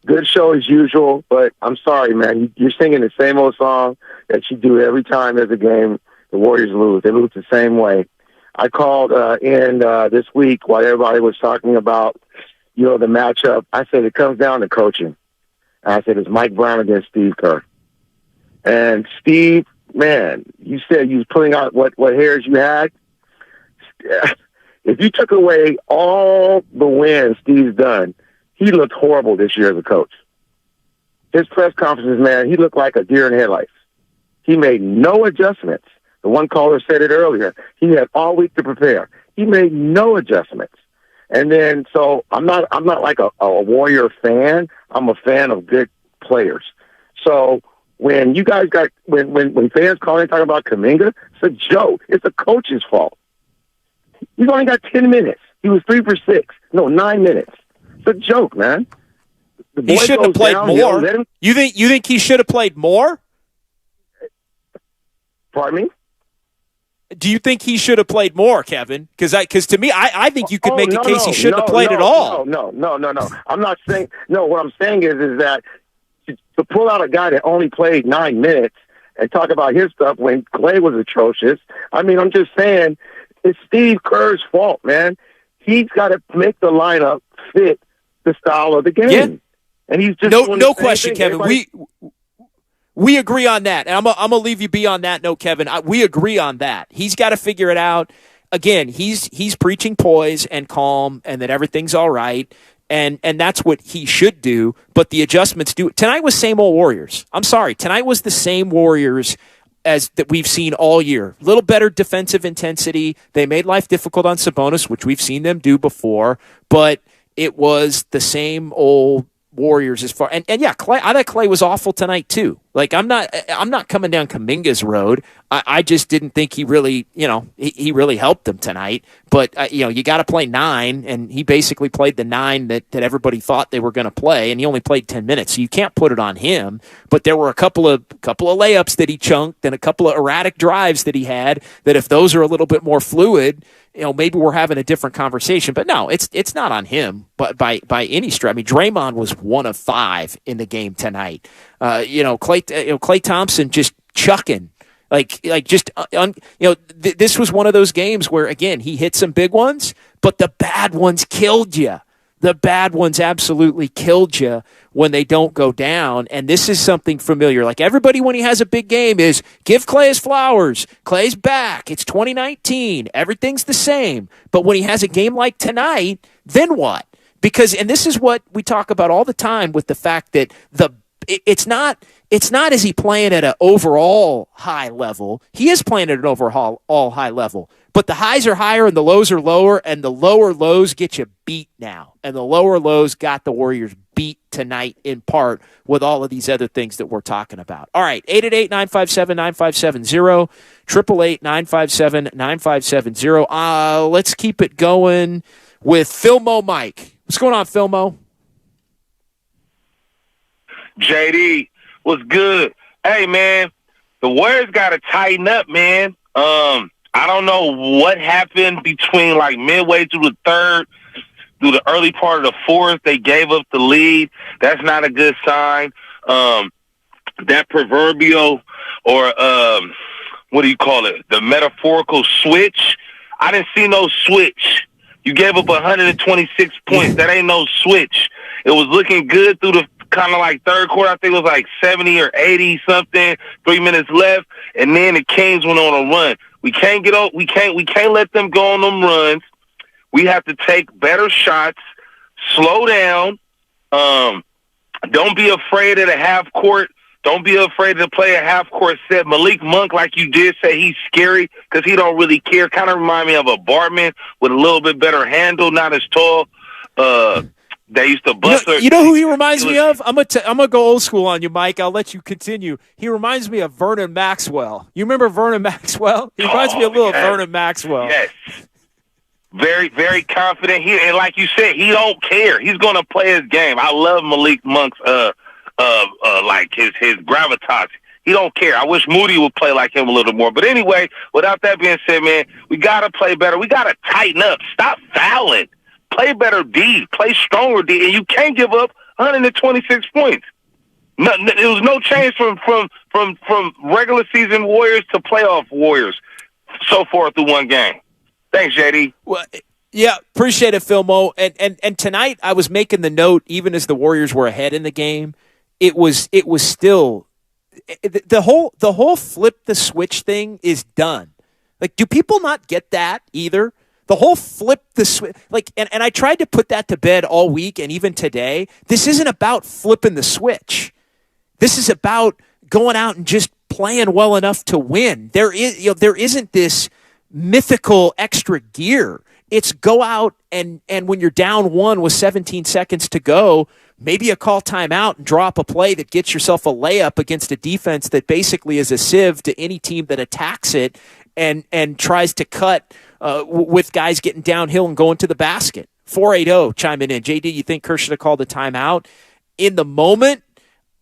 Good show as usual, but I'm sorry, man. You're singing the same old song that you do every time there's a game the Warriors lose. They lose the same way. I called in this week while everybody was talking about the matchup. I said it comes down to coaching. I said it's Mike Brown against Steve Kerr. And Steve, man, you said you was pulling out what hairs you had. If you took away all the wins Steve's done, he looked horrible this year as a coach. His press conferences, man, he looked like a deer in headlights. He made no adjustments. The one caller said it earlier. He had all week to prepare. He made no adjustments. And then, so I'm not like a Warrior fan. I'm a fan of good players. So when you guys when fans call in talking about Kuminga, it's a joke. It's the coach's fault. He's only got 10 minutes. He was 3 for 6. No, 9 minutes. It's a joke, man. He shouldn't have played more. You think he should have played more? Pardon me? Do you think he should have played more, Kevin? Because to me, I think you could make a case he shouldn't have played at all. No. I'm not saying – no, what I'm saying is that to pull out a guy that only played 9 minutes and talk about his stuff when Clay was atrocious, I mean, I'm just saying it's Steve Kerr's fault, man. He's got to make the lineup fit the style of the game. Yeah. And he's just no question, Kevin. We agree on that. And I'm gonna leave you be on that note, Kevin. We agree on that. He's got to figure it out. Again, he's preaching poise and calm and that everything's all right. And that's what he should do. But the adjustments do. Tonight was same old Warriors. I'm sorry. Tonight was the same Warriors as that we've seen all year. A little better defensive intensity. They made life difficult on Sabonis, which we've seen them do before. But it was the same old Warriors as far and yeah, Clay. I thought Clay was awful tonight too. Like I'm not coming down Kuminga's road. I just didn't think he really, he really helped them tonight. But you got to play 9, and he basically played the 9 that everybody thought they were going to play, and he only played 10 minutes, so you can't put it on him. But there were a couple of layups that he chunked, and a couple of erratic drives that he had. That if those are a little bit more fluid, maybe we're having a different conversation. But no, it's not on him. But by any stretch, I mean, Draymond was 1 of 5 in the game tonight. Klay Thompson just chucking. This was one of those games where, again, he hit some big ones, but the bad ones killed you. The bad ones absolutely killed you when they don't go down, and this is something familiar. Like everybody when he has a big game is, give Clay his flowers. Clay's back. It's 2019. Everything's the same. But when he has a game like tonight, then what? Because, and this is what we talk about all the time with the fact that it's not is he playing at an overall high level. He is playing at an overall high level. But the highs are higher and the lows are lower, and the lower lows get you beat now. And the lower lows got the Warriors beat tonight in part with all of these other things that we're talking about. All right, 888-957-9570, 888-957-9570. Let's keep it going with Philmo Mike. What's going on, Philmo? JD, what's good? Hey, man, the Warriors got to tighten up, man. I don't know what happened between like midway through the third, through the early part of the fourth. They gave up the lead. That's not a good sign. That proverbial or what do you call it? The metaphorical switch. I didn't see no switch. You gave up 126 points. That ain't no switch. It was looking good through the kind of like third quarter. I think it was like 70 or 80 something. 3 minutes left, and then the Kings went on a run. We can't get on. We can't let them go on them runs. We have to take better shots. Slow down. Don't be afraid of the half court. Don't be afraid to play a half court set. Malik Monk, like you did say, he's scary because he don't really care. Kind of remind me of a Bartman with a little bit better handle, not as tall. They used to bust her. You know who he reminds me of? I'm gonna go old school on you, Mike. I'll let you continue. He reminds me of Vernon Maxwell. You remember Vernon Maxwell? He reminds me a little of Vernon Maxwell. Yes. Very, very confident. And like you said, he don't care. He's gonna play his game. I love Malik Monk's like his gravitas. He don't care. I wish Moody would play like him a little more. But anyway, without that being said, man, we gotta play better. We gotta tighten up. Stop fouling. Play better D. Play stronger D. And you can't give up 126 points. No, it was no change from regular season Warriors to playoff Warriors so far through one game. Thanks, JD. Well, yeah, appreciate it, Philmo. And tonight I was making the note, even as the Warriors were ahead in the game, it was still the whole flip the switch thing is done. Like, do people not get that either? The whole flip the switch, like, and I tried to put that to bed all week and even today. This isn't about flipping the switch. This is about going out and just playing well enough to win. There isn't this mythical extra gear. It's go out and when you're down one with 17 seconds to go, maybe a call timeout and drop a play that gets yourself a layup against a defense that basically is a sieve to any team that attacks it and tries to cut with guys getting downhill and going to the basket. 480 chiming in. JD, you think Kerr should have called the timeout? In the moment,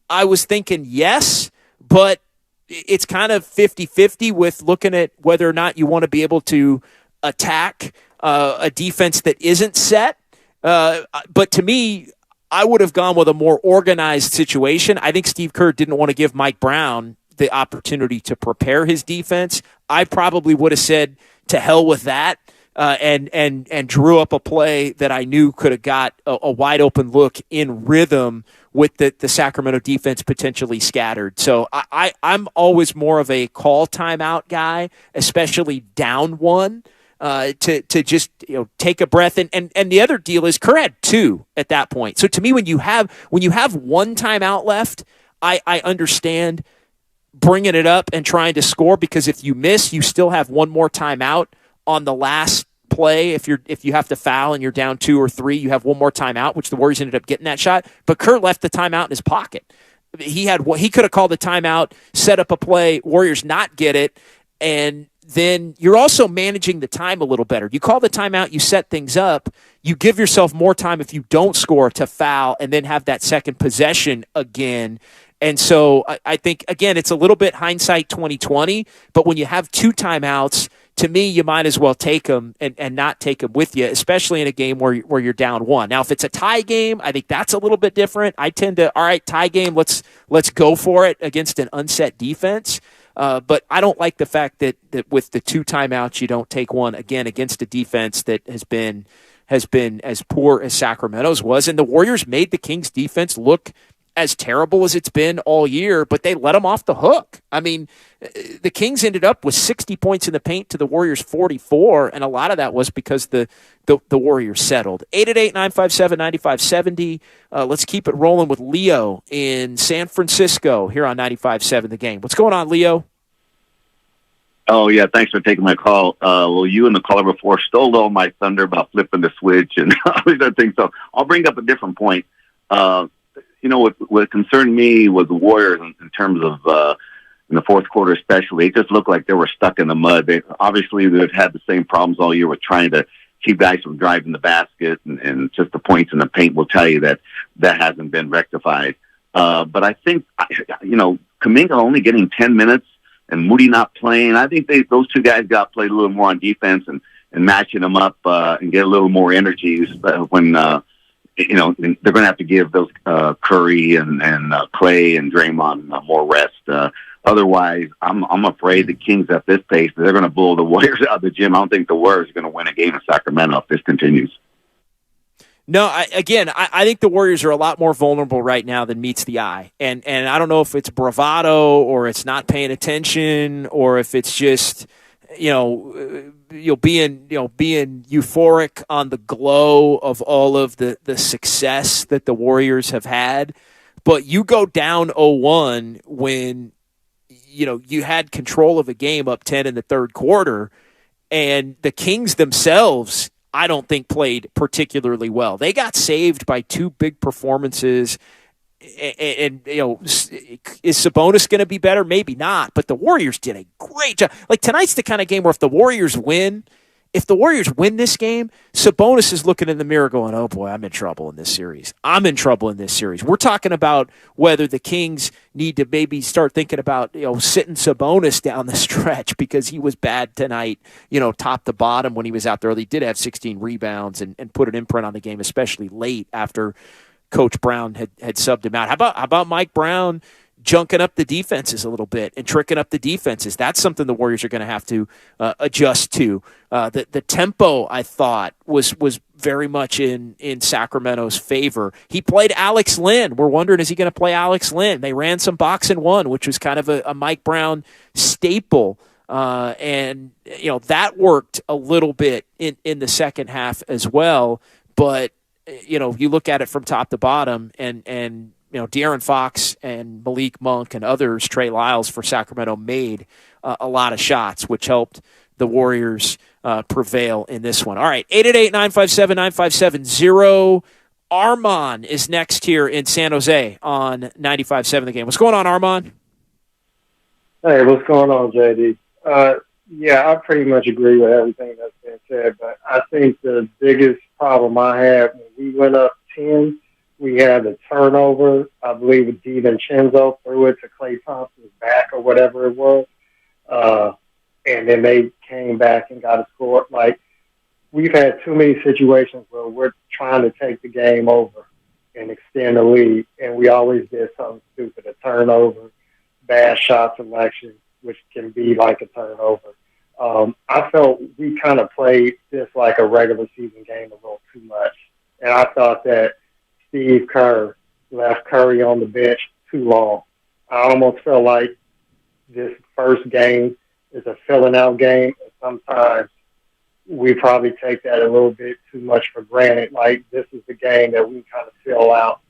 I was thinking yes, but it's kind of 50-50 with looking at whether or not you want to be able to attack a defense that isn't set. But to me, I would have gone with a more organized situation. I think Steve Kerr didn't want to give Mike Brown the opportunity to prepare his defense. I probably would have said to hell with that and drew up a play that I knew could have got a wide open look in rhythm with the Sacramento defense potentially scattered. So I'm always more of a call timeout guy, especially down one, to just take a breath. And the other deal is Kerr had two at that point. So to me, when you have one timeout left, I understand bringing it up and trying to score, because if you miss, you still have one more timeout on the last play. If you have to foul and you're down 2 or 3, you have one more timeout, which the Warriors ended up getting that shot. But Kerr left the timeout in his pocket. He could have called the timeout, set up a play, Warriors not get it, and then you're also managing the time a little better. You call the timeout, you set things up, you give yourself more time if you don't score to foul and then have that second possession again. And so I think, again, it's a little bit hindsight 2020, but when you have two timeouts, to me, you might as well take them and not take them with you, especially in a game where you're down one. Now, if it's a tie game, I think that's a little bit different. I tend to, all right, tie game, let's go for it against an unset defense. But I don't like the fact that with the two timeouts, you don't take one again against a defense that has been as poor as Sacramento's was. And the Warriors made the Kings defense look as terrible as it's been all year, but they let them off the hook. I mean, the Kings ended up with 60 points in the paint to the Warriors 44, and a lot of that was because the Warriors settled. 888-957-9570. Let's keep it rolling with Leo in San Francisco here on 95.7 The Game. What's going on, Leo? Oh, yeah, thanks for taking my call. Well, you and the caller before stole all my thunder about flipping the switch and all these other things, so I'll bring up a different point. What concerned me was the Warriors in terms of in the fourth quarter especially. It just looked like they were stuck in the mud. They've had the same problems all year with trying to keep guys from driving the basket, and just the points in the paint will tell you that hasn't been rectified. But I think, Kuminga only getting 10 minutes and Moody not playing, I think those two guys got played a little more on defense and matching them up and get a little more energy when they're going to have to give those Curry and Clay and Draymond more rest. Otherwise, I'm afraid the Kings at this pace, they're going to blow the Warriors out of the gym. I don't think the Warriors are going to win a game in Sacramento if this continues. No, I think the Warriors are a lot more vulnerable right now than meets the eye. And I don't know if it's bravado or it's not paying attention or if it's just, being euphoric on the glow of all of the success that the Warriors have had. But you go down 0-1 when, you had control of a game up 10 in the third quarter, and the Kings themselves, I don't think, played particularly well. They got saved by two big performances. And is Sabonis going to be better? Maybe not, but the Warriors did a great job. Like, tonight's the kind of game where if the Warriors win this game, Sabonis is looking in the mirror going, oh boy, I'm in trouble in this series. We're talking about whether the Kings need to maybe start thinking about, sitting Sabonis down the stretch because he was bad tonight, top to bottom when he was out there. He did have 16 rebounds and put an imprint on the game, especially late after Coach Brown had subbed him out. How about Mike Brown junking up the defenses a little bit and tricking up the defenses? That's something the Warriors are going to have to adjust to. The tempo, I thought, was very much in Sacramento's favor. He played Alex Lynn. We're wondering, is he going to play Alex Lynn? They ran some box and one, which was kind of a Mike Brown staple. And that worked a little bit in the second half as well. But, you look at it from top to bottom and De'Aaron Fox and Malik Monk and others, Trey Lyles for Sacramento, made a lot of shots, which helped the Warriors prevail in this one. All right, 888-957-9570. Armand is next here in San Jose on 95.7 The Game. What's going on, Armand? Hey, what's going on, JD? Yeah, I pretty much agree with everything that's been said, but I think the biggest problem I had when we went up 10, we had a turnover. I believe DiVincenzo threw it to Klay Thompson's back or whatever it was. And then they came back and got a score. Like, we've had too many situations where we're trying to take the game over and extend the lead, and we always did something stupid, a turnover, bad shot selection, which can be like a turnover. I felt we kind of played this like a regular season game a little too much. And I thought that Steve Kerr left Curry on the bench too long. I almost felt like this first game is a filling out game. And sometimes we probably take that a little bit too much for granted. Like, this is the game that we kind of fill out,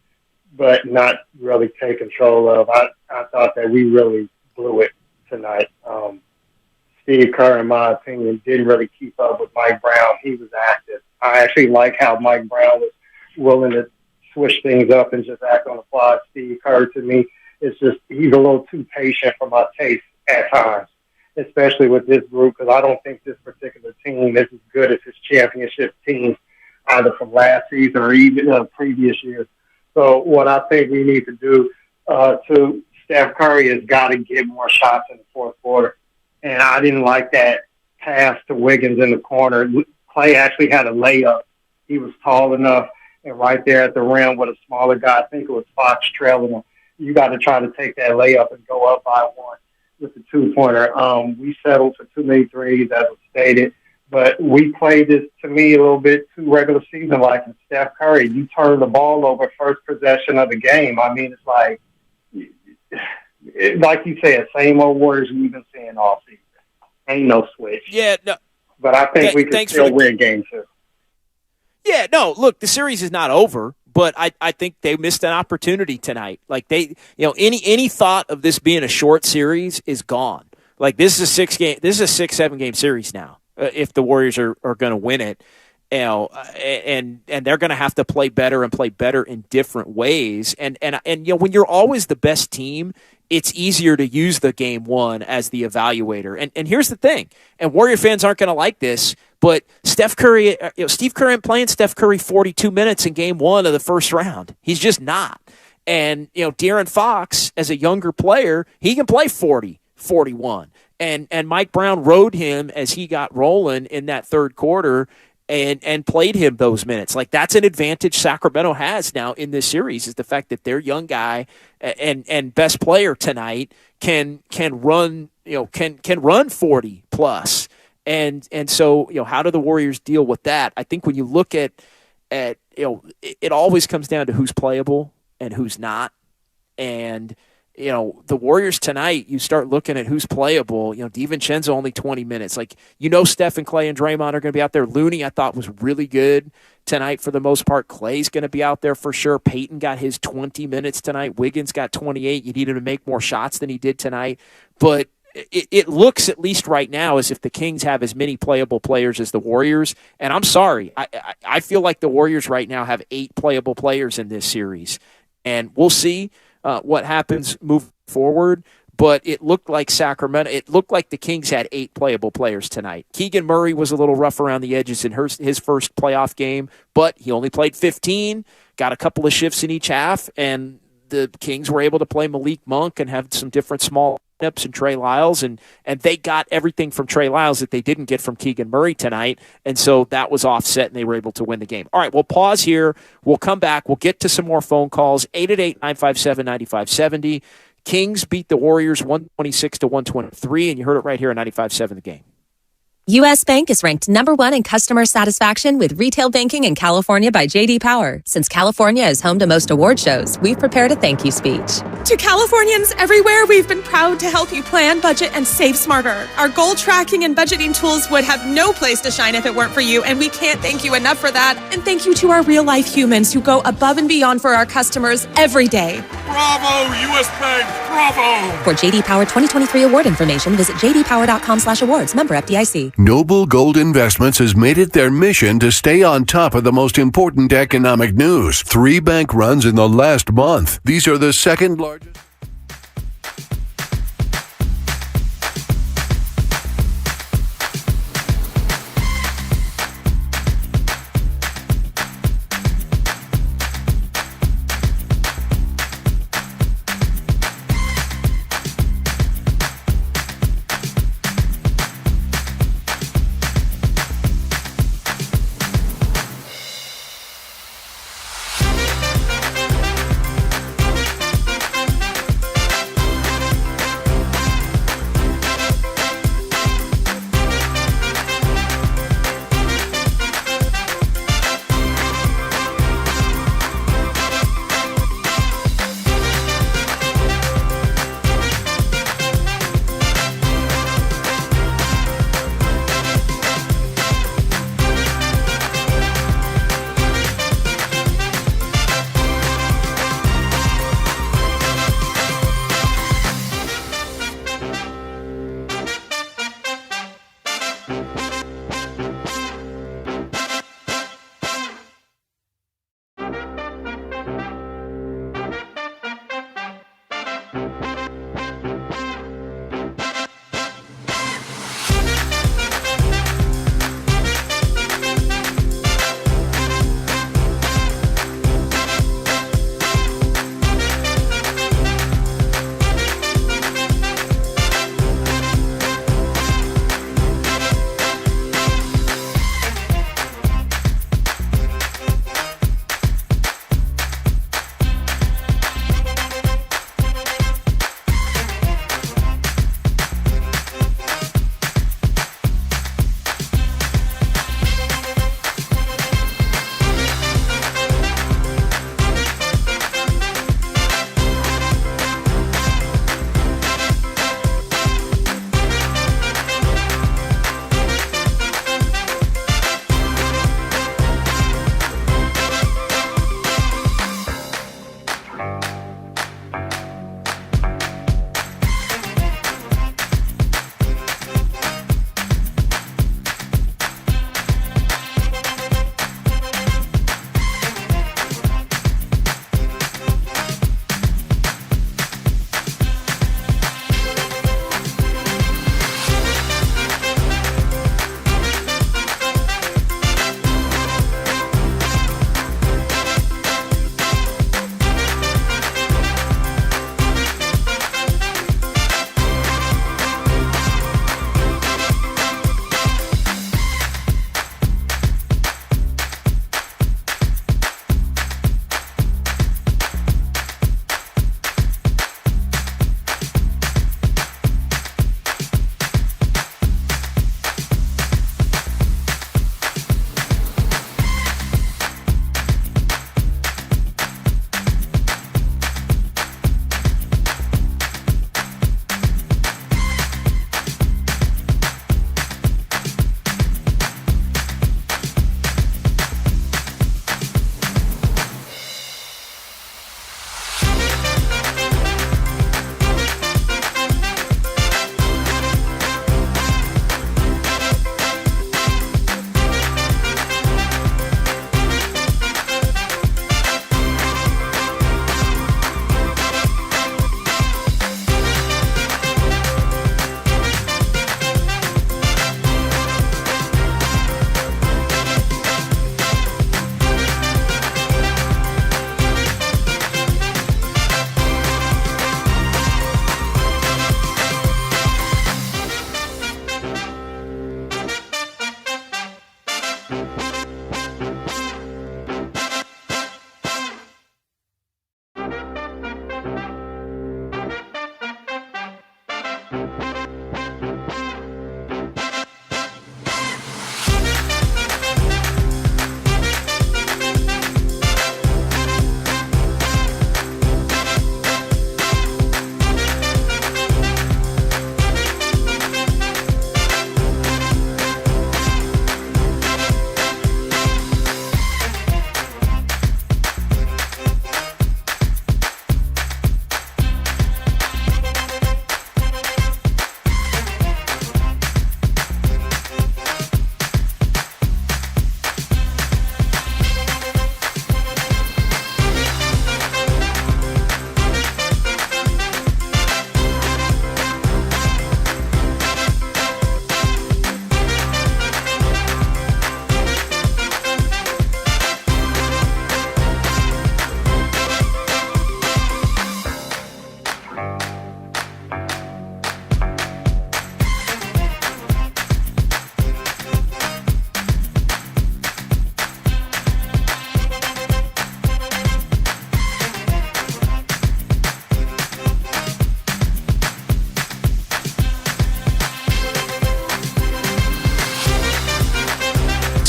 but not really take control of. I thought that we really blew it tonight. Steve Kerr, in my opinion, didn't really keep up with Mike Brown. He was active. I actually like how Mike Brown was willing to switch things up and just act on the fly. Steve Kerr, to me, it's just he's a little too patient for my taste at times, especially with this group, because I don't think this particular team is as good as his championship team, either from last season or even previous years. So what I think we need to do to Steph Curry has got to get more shots in the fourth quarter. And I didn't like that pass to Wiggins in the corner. Klay actually had a layup. He was tall enough, and right there at the rim with a smaller guy, I think it was Fox trailing him. You got to try to take that layup and go up by one with the two-pointer. We settled for too many threes, as was stated. But we played this, to me, a little bit too regular season-like. And Steph Curry, you turn the ball over first possession of the game. I mean, it's like you said, same old Warriors we've been seeing all season. Ain't no switch. Yeah, no. But I think we can still win game two. Yeah, no, look, the series is not over, but I think they missed an opportunity tonight. Like, any thought of this being a short series is gone. Like, this is a 6-7 game series now. If the Warriors are going to win it, and they're going to have to play better in different ways. And when you're always the best team, it's easier to use the game one as the evaluator. And here's the thing, and Warrior fans aren't going to like this, but Steve Curry ain't playing Steph Curry 42 minutes in game one of the first round. He's just not. And, De'Aaron Fox, as a younger player, he can play 40, 41. And Mike Brown rode him as he got rolling in that third quarter and played him those minutes. Like, that's an advantage Sacramento has now in this series, is the fact that their young guy and best player tonight can run 40 plus. And so, how do the Warriors deal with that? I think when you look at it always comes down to who's playable and who's not. And the Warriors tonight, you start looking at who's playable. DiVincenzo only 20 minutes. Like, Steph and Klay and Draymond are going to be out there. Looney, I thought, was really good tonight for the most part. Klay's going to be out there for sure. Peyton got his 20 minutes tonight. Wiggins got 28. You need him to make more shots than he did tonight. But it looks, at least right now, as if the Kings have as many playable players as the Warriors. And I'm sorry. I feel like the Warriors right now have 8 playable players in this series. And we'll see what happens moving forward, but it looked like the Kings had 8 playable players tonight. Keegan Murray was a little rough around the edges in his first playoff game, but he only played 15, got a couple of shifts in each half, and the Kings were able to play Malik Monk and have some different small lineups and Trey Lyles, and they got everything from Trey Lyles that they didn't get from Keegan Murray tonight, and so that was offset, and they were able to win the game. All right, we'll pause here. We'll come back. We'll get to some more phone calls. 888-957-9570. Kings beat the Warriors 126-123, and you heard it right here on 95.7 The Game. U.S. Bank is ranked #1 in customer satisfaction with retail banking in California by J.D. Power. Since California is home to most award shows, we've prepared a thank you speech. To Californians everywhere, we've been proud to help you plan, budget, and save smarter. Our goal tracking and budgeting tools would have no place to shine if it weren't for you, and we can't thank you enough for that. And thank you to our real-life humans who go above and beyond for our customers every day. Bravo, U.S. Bank, bravo! For J.D. Power 2023 award information, visit jdpower.com/awards. Member FDIC. Noble Gold Investments has made it their mission to stay on top of the most important economic news. 3 bank runs in the last month. These are the second largest.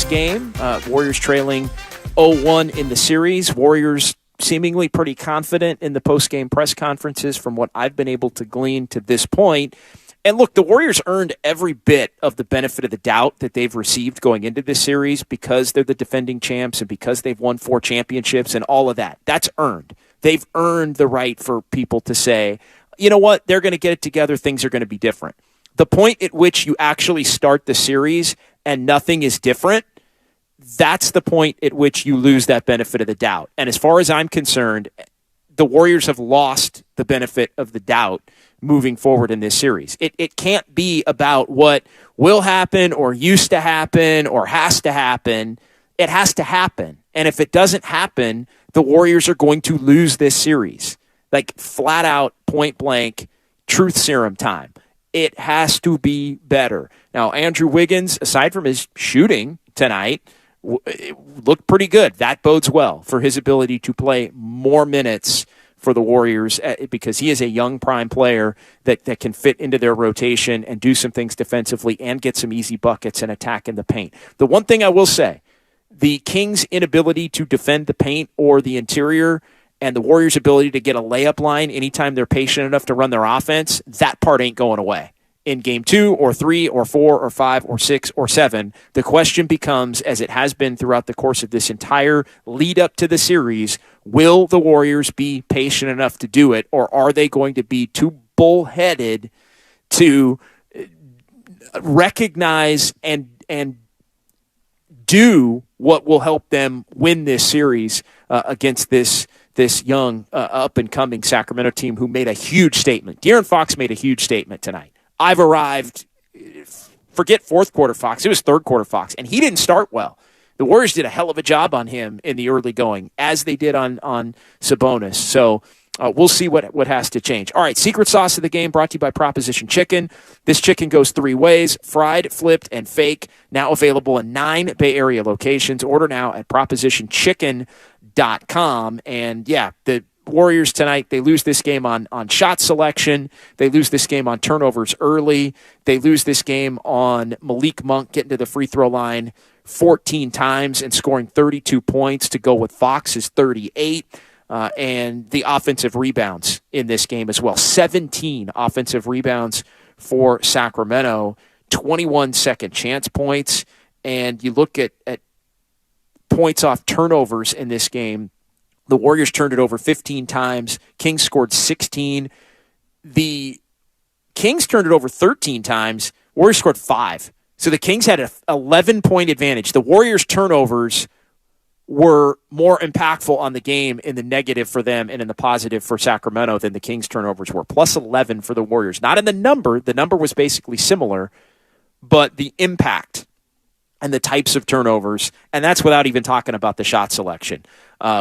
game. Warriors trailing 0-1 in the series. Warriors seemingly pretty confident in the post-game press conferences from what I've been able to glean to this point. And look, the Warriors earned every bit of the benefit of the doubt that they've received going into this series because they're the defending champs and because they've won 4 championships and all of that. That's earned. They've earned the right for people to say, you know what, they're going to get it together, things are going to be different. The point at which you actually start the series and nothing is different, that's the point at which you lose that benefit of the doubt. And as far as I'm concerned, the Warriors have lost the benefit of the doubt moving forward in this series. It can't be about what will happen or used to happen or has to happen. It has to happen. And if it doesn't happen, the Warriors are going to lose this series. Like flat out, point blank, truth serum time. It has to be better. Now, Andrew Wiggins, aside from his shooting tonight, looked pretty good. That bodes well for his ability to play more minutes for the Warriors because he is a young prime player that can fit into their rotation and do some things defensively and get some easy buckets and attack in the paint. The one thing I will say, the Kings' inability to defend the paint or the interior and the Warriors' ability to get a layup line anytime they're patient enough to run their offense, that part ain't going away. In game 2 or 3 or 4 or 5 or 6 or 7, the question becomes, as it has been throughout the course of this entire lead up to the series, will the Warriors be patient enough to do it, or are they going to be too bullheaded to recognize and do what will help them win this series against this young up-and-coming Sacramento team who made a huge statement. De'Aaron Fox made a huge statement tonight. I've arrived, forget fourth quarter Fox, it was third quarter Fox, and he didn't start well. The Warriors did a hell of a job on him in the early going, as they did on Sabonis. So we'll see what has to change. All right, secret sauce of the game brought to you by Proposition Chicken. This chicken goes 3 ways, fried, flipped, and fake. Now available in 9 Bay Area locations. Order now at propositionchicken.com. And, yeah, the Warriors tonight, they lose this game on shot selection. They lose this game on turnovers early. They lose this game on Malik Monk getting to the free throw line 14 times and scoring 32 points to go with Fox's 38. And the offensive rebounds in this game as well. 17 offensive rebounds for Sacramento, 21 second chance points. And you look at points off turnovers in this game, the Warriors turned it over 15 times. Kings scored 16. The Kings turned it over 13 times. Warriors scored 5. So the Kings had an 11-point advantage. The Warriors' turnovers were more impactful on the game in the negative for them and in the positive for Sacramento than the Kings' turnovers were. Plus 11 for the Warriors. Not in the number. The number was basically similar, but the impact and the types of turnovers, and that's without even talking about the shot selection,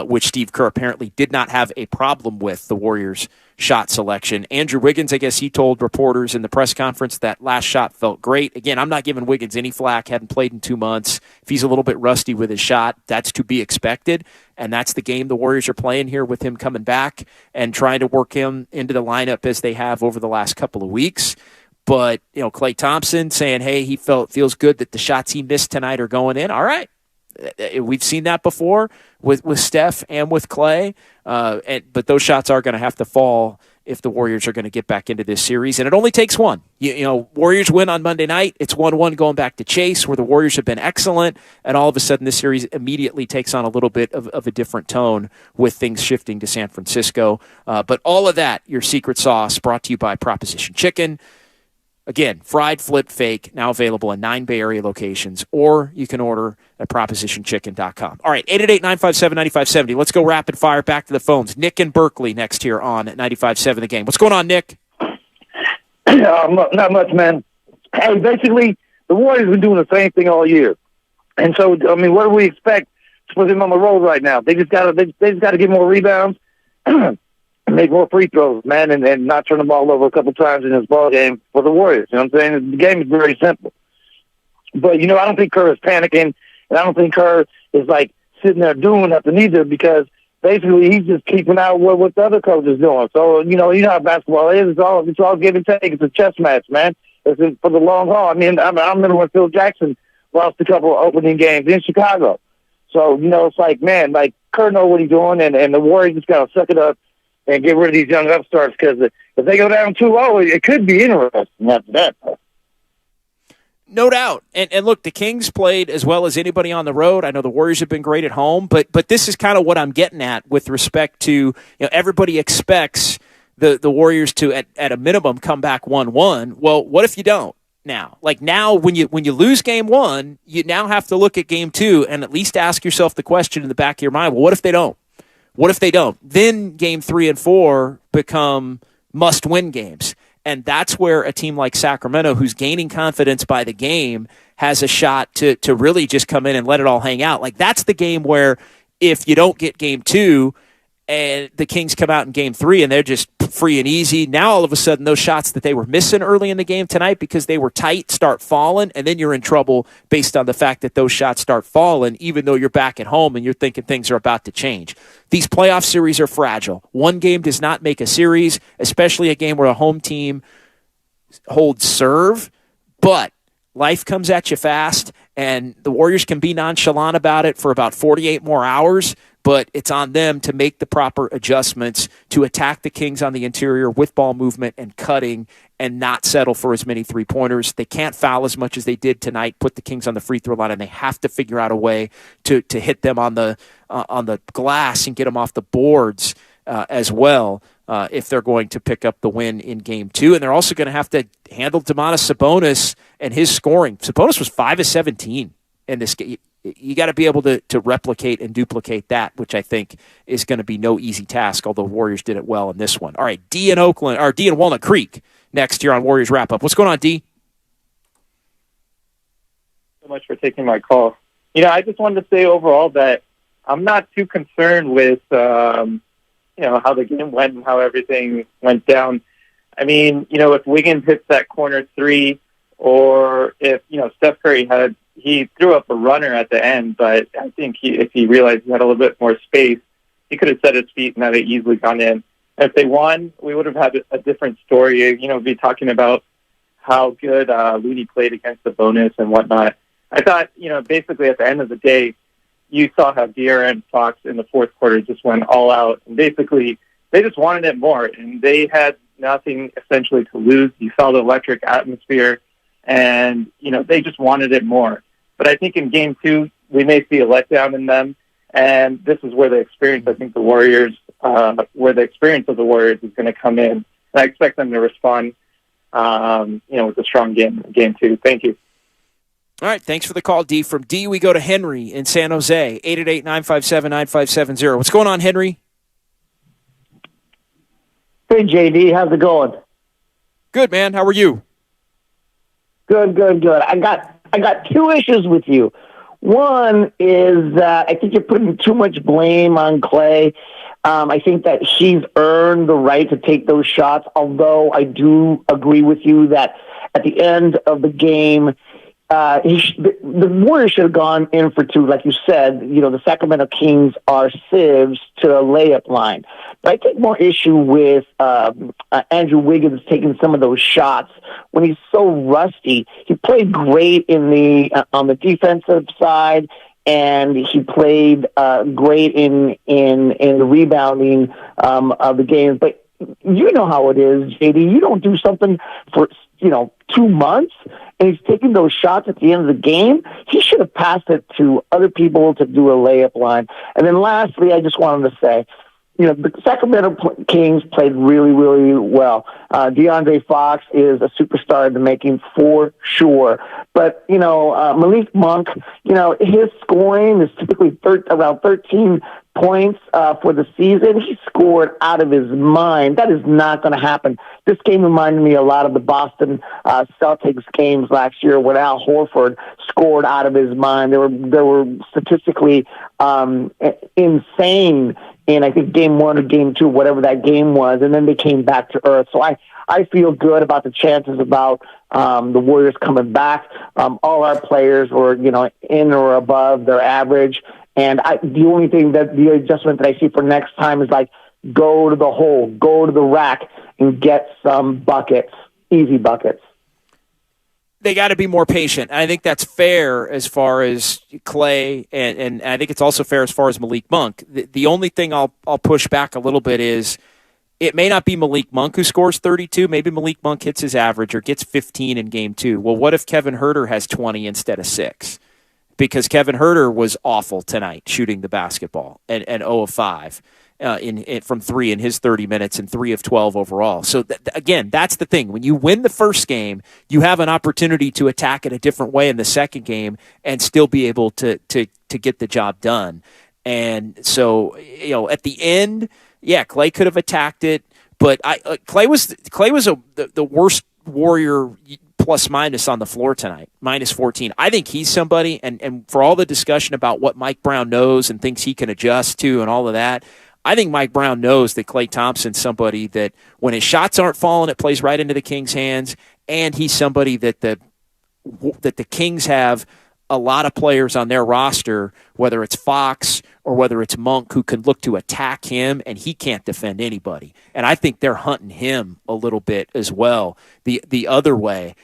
which Steve Kerr apparently did not have a problem with, the Warriors' shot selection. Andrew Wiggins, I guess he told reporters in the press conference that last shot felt great. Again, I'm not giving Wiggins any flack, hadn't played in 2 months. If he's a little bit rusty with his shot, that's to be expected, and that's the game the Warriors are playing here with him coming back and trying to work him into the lineup as they have over the last couple of weeks. But, Klay Thompson saying, hey, he feels good that the shots he missed tonight are going in. All right. We've seen that before with Steph and with Klay. But those shots are going to have to fall if the Warriors are going to get back into this series. And it only takes one. Warriors win on Monday night. It's 1-1 going back to Chase, where the Warriors have been excellent. And all of a sudden, this series immediately takes on a little bit of a different tone with things shifting to San Francisco. But all of that, your secret sauce, brought to you by Proposition Chicken. Again, fried, flipped, fake, now available in 9 Bay Area locations, or you can order at propositionchicken.com. All right, 888-957-9570. Let's go rapid fire back to the phones. Nick in Berkeley next here on 95.7 The Game. What's going on, Nick? Not much, man. Hey, basically, the Warriors have been doing the same thing all year. And so, what do we expect to put them on the road right now? They just got to get more rebounds. Make more free throws, man, and not turn the ball over a couple times in this ball game for the Warriors. You know what I'm saying? The game is very simple. But, I don't think Kerr is panicking, and I don't think Kerr is, sitting there doing nothing either, because basically he's just keeping out what the other coach is doing. So, you know how basketball is. It's all give and take. It's a chess match, man. It's for the long haul. I remember when Phil Jackson lost a couple of opening games in Chicago. So, it's like, man, like Kerr knows what he's doing, and the Warriors just got to suck it up and get rid of these young upstarts, because if they go down 2-0, it could be interesting after that. No doubt. And look, the Kings played as well as anybody on the road. I know the Warriors have been great at home, but this is kind of what I'm getting at with respect to, everybody expects the Warriors to, at a minimum, come back 1-1. Well, what if you don't now? Like now, when you lose game one, you now have to look at game two and at least ask yourself the question in the back of your mind, well, what if they don't? What if they don't? Then game 3 and 4 become must-win games. And that's where a team like Sacramento, who's gaining confidence by the game, has a shot to really just come in and let it all hang out. Like, that's the game where if you don't get game 2 and the Kings come out in game 3 and they're just free and easy, now all of a sudden those shots that they were missing early in the game tonight because they were tight start falling, and then you're in trouble based on the fact that those shots start falling, even though you're back at home and you're thinking things are about to change. These playoff series are fragile. One game does not make a series, especially a game where a home team holds serve, but life comes at you fast, and the Warriors can be nonchalant about it for about 48 more hours, but it's on them to make the proper adjustments to attack the Kings on the interior with ball movement and cutting and not settle for as many three-pointers. They can't foul as much as they did tonight, put the Kings on the free throw line, and they have to figure out a way to hit them on the glass and get them off the boards as well if they're going to pick up the win in game 2. And they're also going to have to handle Domantas Sabonis and his scoring. Sabonis was 5 of 17 in this game. You got to be able to replicate and duplicate that, which I think is going to be no easy task, although Warriors did it well in this one. All right, D in Walnut Creek next here on Warriors Wrap-Up. What's going on, D? So much for taking my call. I just wanted to say overall that I'm not too concerned with, how the game went and how everything went down. I mean, if Wiggins hits that corner 3, or if, Steph Curry he threw up a runner at the end, but I think if he realized he had a little bit more space, he could have set his feet and had it easily gone in. And if they won, we would have had a different story. Be talking about how good Looney played against the bonus and whatnot. I thought, basically at the end of the day, you saw how De'Aaron Fox in the fourth quarter just went all out. And basically, they just wanted it more, and they had nothing essentially to lose. You saw the electric atmosphere, and, they just wanted it more. But I think in game 2, we may see a letdown in them, and this is where the experience, I think the Warriors, where the experience of the Warriors is going to come in. And I expect them to respond, with a strong game 2. Thank you. All right, thanks for the call, D. From D, we go to Henry in San Jose, 888-957-9570. What's going on, Henry? Hey, JD, how's it going? Good, man. How are you? Good. I got 2 issues with you. One is that I think you're putting too much blame on Clay. I think that he's earned the right to take those shots, although I do agree with you that at the end of the game, the Warriors should have gone in for 2. Like you said, the Sacramento Kings are sieves to the layup line. But I take more issue with Andrew Wiggins taking some of those shots when he's so rusty. He played great in on the defensive side, and he played great in the rebounding of the games. But you know how it is, JD. You don't do something for 2 months, and he's taking those shots at the end of the game. He should have passed it to other people to do a layup line. And then lastly, I just wanted to say, the Sacramento Kings played really, really well. DeAndre Fox is a superstar in the making for sure. But, Malik Monk, his scoring is typically around 13 points for the season. He scored out of his mind. That is not going to happen. This game reminded me a lot of the Boston Celtics games last year when Al Horford scored out of his mind. They were statistically insane in, I think, game 1 or game 2, whatever that game was, and then they came back to earth. So I feel good about the chances about the Warriors coming back. All our players were, in or above their average. And the only thing the adjustment that I see for next time is go to the hole, go to the rack, and get some buckets, easy buckets. They got to be more patient. I think that's fair as far as Clay, and I think it's also fair as far as Malik Monk. The only thing I'll push back a little bit is it may not be Malik Monk who scores 32. Maybe Malik Monk hits his average or gets 15 in game 2. Well, what if Kevin Huerter has 20 instead of 6? Because Kevin Huerter was awful tonight shooting the basketball and 0 of 5 from 3 in his 30 minutes and 3 of 12 overall. So, again, that's the thing. When you win the first game, you have an opportunity to attack it a different way in the second game and still be able to get the job done. And so, at the end, yeah, Clay could have attacked it, but Clay was the worst Warrior plus minus on the floor tonight, minus 14. I think he's somebody, and for all the discussion about what Mike Brown knows and thinks he can adjust to and all of that, I think Mike Brown knows that Klay Thompson's somebody that when his shots aren't falling, it plays right into the Kings' hands, and he's somebody that the Kings have a lot of players on their roster, whether it's Fox or whether it's Monk, who can look to attack him, and he can't defend anybody. And I think they're hunting him a little bit as well, the other way,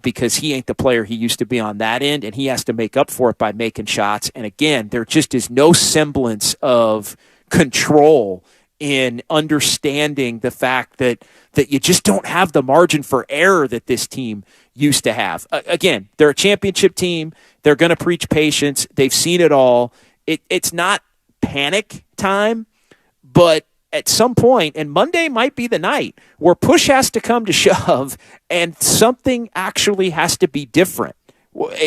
because he ain't the player he used to be on that end, and he has to make up for it by making shots. And again, there just is no semblance of control in understanding the fact that you just don't have the margin for error that this team used to have. Again, they're a championship team. They're going to preach patience. They've seen it all. It's not panic time, but at some point, and Monday might be the night, where push has to come to shove and something actually has to be different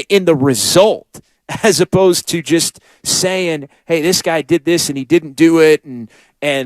in the result, as opposed to just saying, hey, this guy did this and he didn't do it, and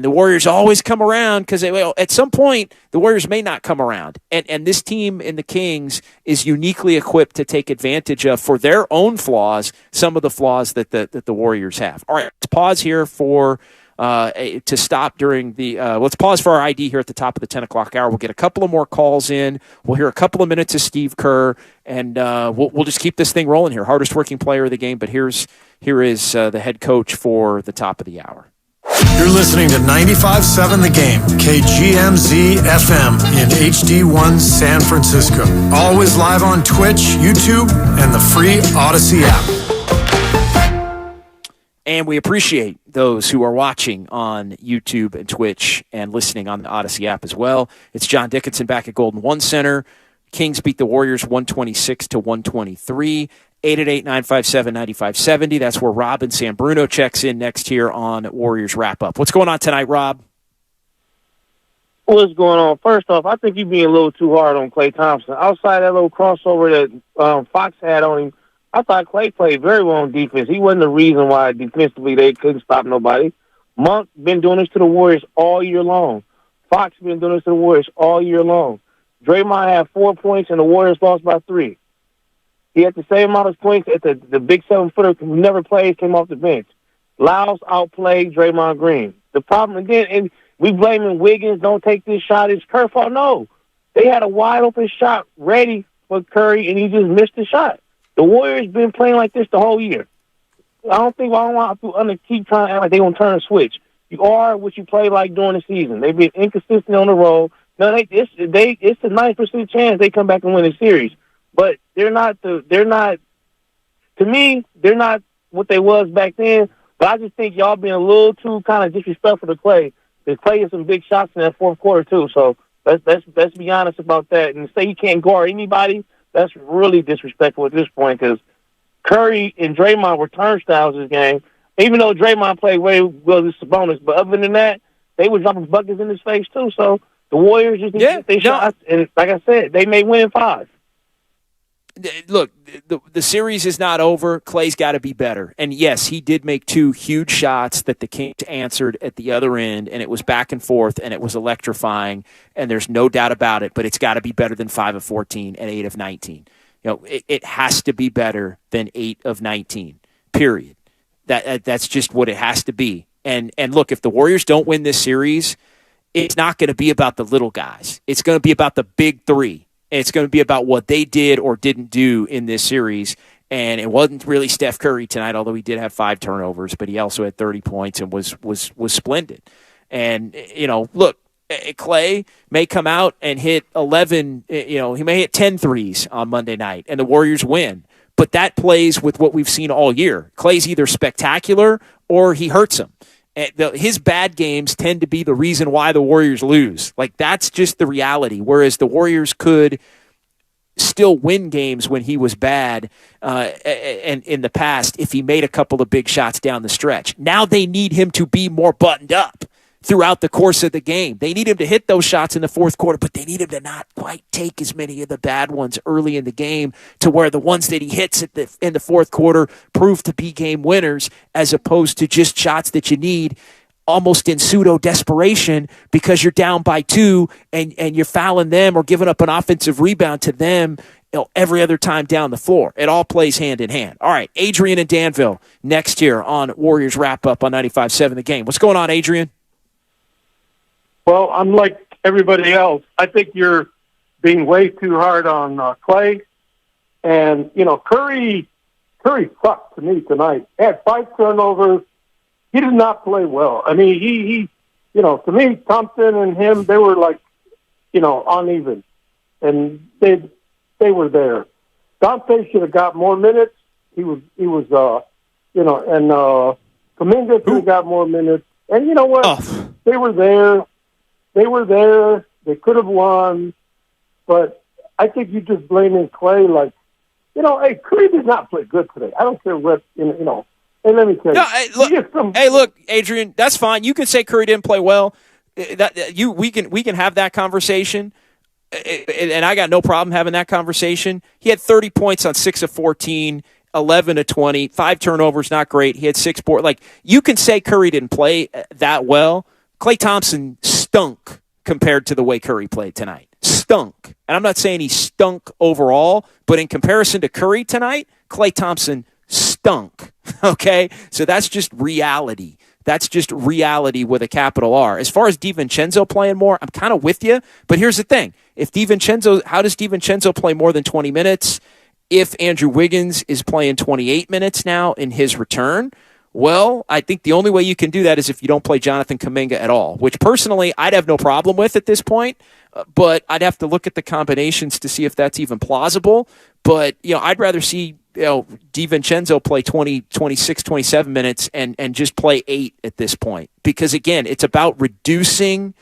the Warriors always come around, because at some point the Warriors may not come around. And this team in the Kings is uniquely equipped to take advantage of, for their own flaws, some of the flaws that the Warriors have. All right, let's pause here for to stop during the let's pause for our ID here at the top of the 10 o'clock hour. We'll get a couple of more calls in. We'll hear a couple of minutes of Steve Kerr, and we'll just keep this thing rolling here. Hardest working player of the game, but here is the head coach for the top of the hour. You're listening to 95.7 The Game, KGMZ FM in HD1 San Francisco. Always live on Twitch, YouTube, and the free Odyssey app. And we appreciate those who are watching on YouTube and Twitch and listening on the Odyssey app as well. It's John Dickinson back at Golden One Center. Kings beat the Warriors 126-123. 888-957-9570. That's where Rob in San Bruno checks in next here on Warriors Wrap Up. What's going on tonight, Rob? What's going on? First off, I think you're being a little too hard on Klay Thompson. Outside that little crossover that Fox had on him, I thought Klay played very well on defense. He wasn't the reason why defensively they couldn't stop nobody. Monk been doing this to the Warriors all year long. Fox been doing this to the Warriors all year long. Draymond had 4 points and the Warriors lost by 3. He had the same amount of points at the big 7-footer who never played, came off the bench. Lyles outplayed Draymond Green. The problem, again, and we blaming Wiggins, don't take this shot, it's Kerr's fault. No. They had a wide-open shot ready for Curry, and he just missed the shot. The Warriors been playing like this the whole year. I don't want to keep trying to act like they're going to turn a switch. You are what you play like during the season. They've been inconsistent on the road. No, it's a 9% chance they come back and win the series. But they're not what they was back then. But I just think y'all being a little too kind of disrespectful to Klay. Because Klay had some big shots in that fourth quarter too. So let's be honest about that. And to say he can't guard anybody, that's really disrespectful at this point. Because Curry and Draymond were turnstiles this game. Even though Draymond played way well as Sabonis, but other than that, they were dropping buckets in his face too. So the Warriors just get their shots, and like I said, they may win 5. Look, the series is not over. Klay's got to be better. And, yes, he did make 2 huge shots that the Kings answered at the other end, and it was back and forth, and it was electrifying, and there's no doubt about it, but it's got to be better than 5 of 14 and 8 of 19. It has to be better than 8 of 19, period. That's just what it has to be. And look, if the Warriors don't win this series, it's not going to be about the little guys. It's going to be about the big 3. It's going to be about what they did or didn't do in this series. And it wasn't really Steph Curry tonight, although he did have 5 turnovers, but he also had 30 points and was splendid. And, look, Clay may come out and hit 11, he may hit 10 threes on Monday night, and the Warriors win. But that plays with what we've seen all year. Clay's either spectacular or he hurts them. His bad games tend to be the reason why the Warriors lose. Like, that's just the reality. Whereas the Warriors could still win games when he was bad and in the past if he made a couple of big shots down the stretch. Now they need him to be more buttoned up throughout the course of the game. They need him to hit those shots in the fourth quarter, but they need him to not quite take as many of the bad ones early in the game to where the ones that he hits in the fourth quarter prove to be game winners, as opposed to just shots that you need almost in pseudo desperation because you're down by 2 and you're fouling them or giving up an offensive rebound to them every other time down the floor. It all plays hand in hand. All right, Adrian and Danville next year on Warriors Wrap Up on 95.7 The Game. What's going on, Adrian? Well, unlike everybody else, I think you're being way too hard on Clay. And, Curry sucked to me tonight. He had 5 turnovers. He did not play well. I mean, he to me, Thompson and him, they were like, uneven. And they were there. Dante should have got more minutes. He was, and Kuminga should have got more minutes. And you know what? Oh. They were there. They could have won, but I think you're just blaming Clay. Like, hey, Curry did not play good today. I don't care what, Hey, let me tell you. No, look, Adrian, that's fine. You can say Curry didn't play well. We can have that conversation, and I got no problem having that conversation. He had 30 points on 6 of 14, 11 of 20, 5 turnovers, not great. He had 6 boards. Like, you can say Curry didn't play that well. Klay Thompson stunk compared to the way Curry played tonight. Stunk. And I'm not saying he stunk overall, but in comparison to Curry tonight, Klay Thompson stunk. Okay? So that's just reality. That's just reality with a capital R. As far as DiVincenzo playing more, I'm kind of with you, but here's the thing. How does DiVincenzo play more than 20 minutes if Andrew Wiggins is playing 28 minutes now in his return? Well, I think the only way you can do that is if you don't play Jonathan Kuminga at all, which personally I'd have no problem with at this point, but I'd have to look at the combinations to see if that's even plausible. But, I'd rather see DiVincenzo play 20, 26, 27 minutes and just play 8 at this point. Because, again, it's about reducing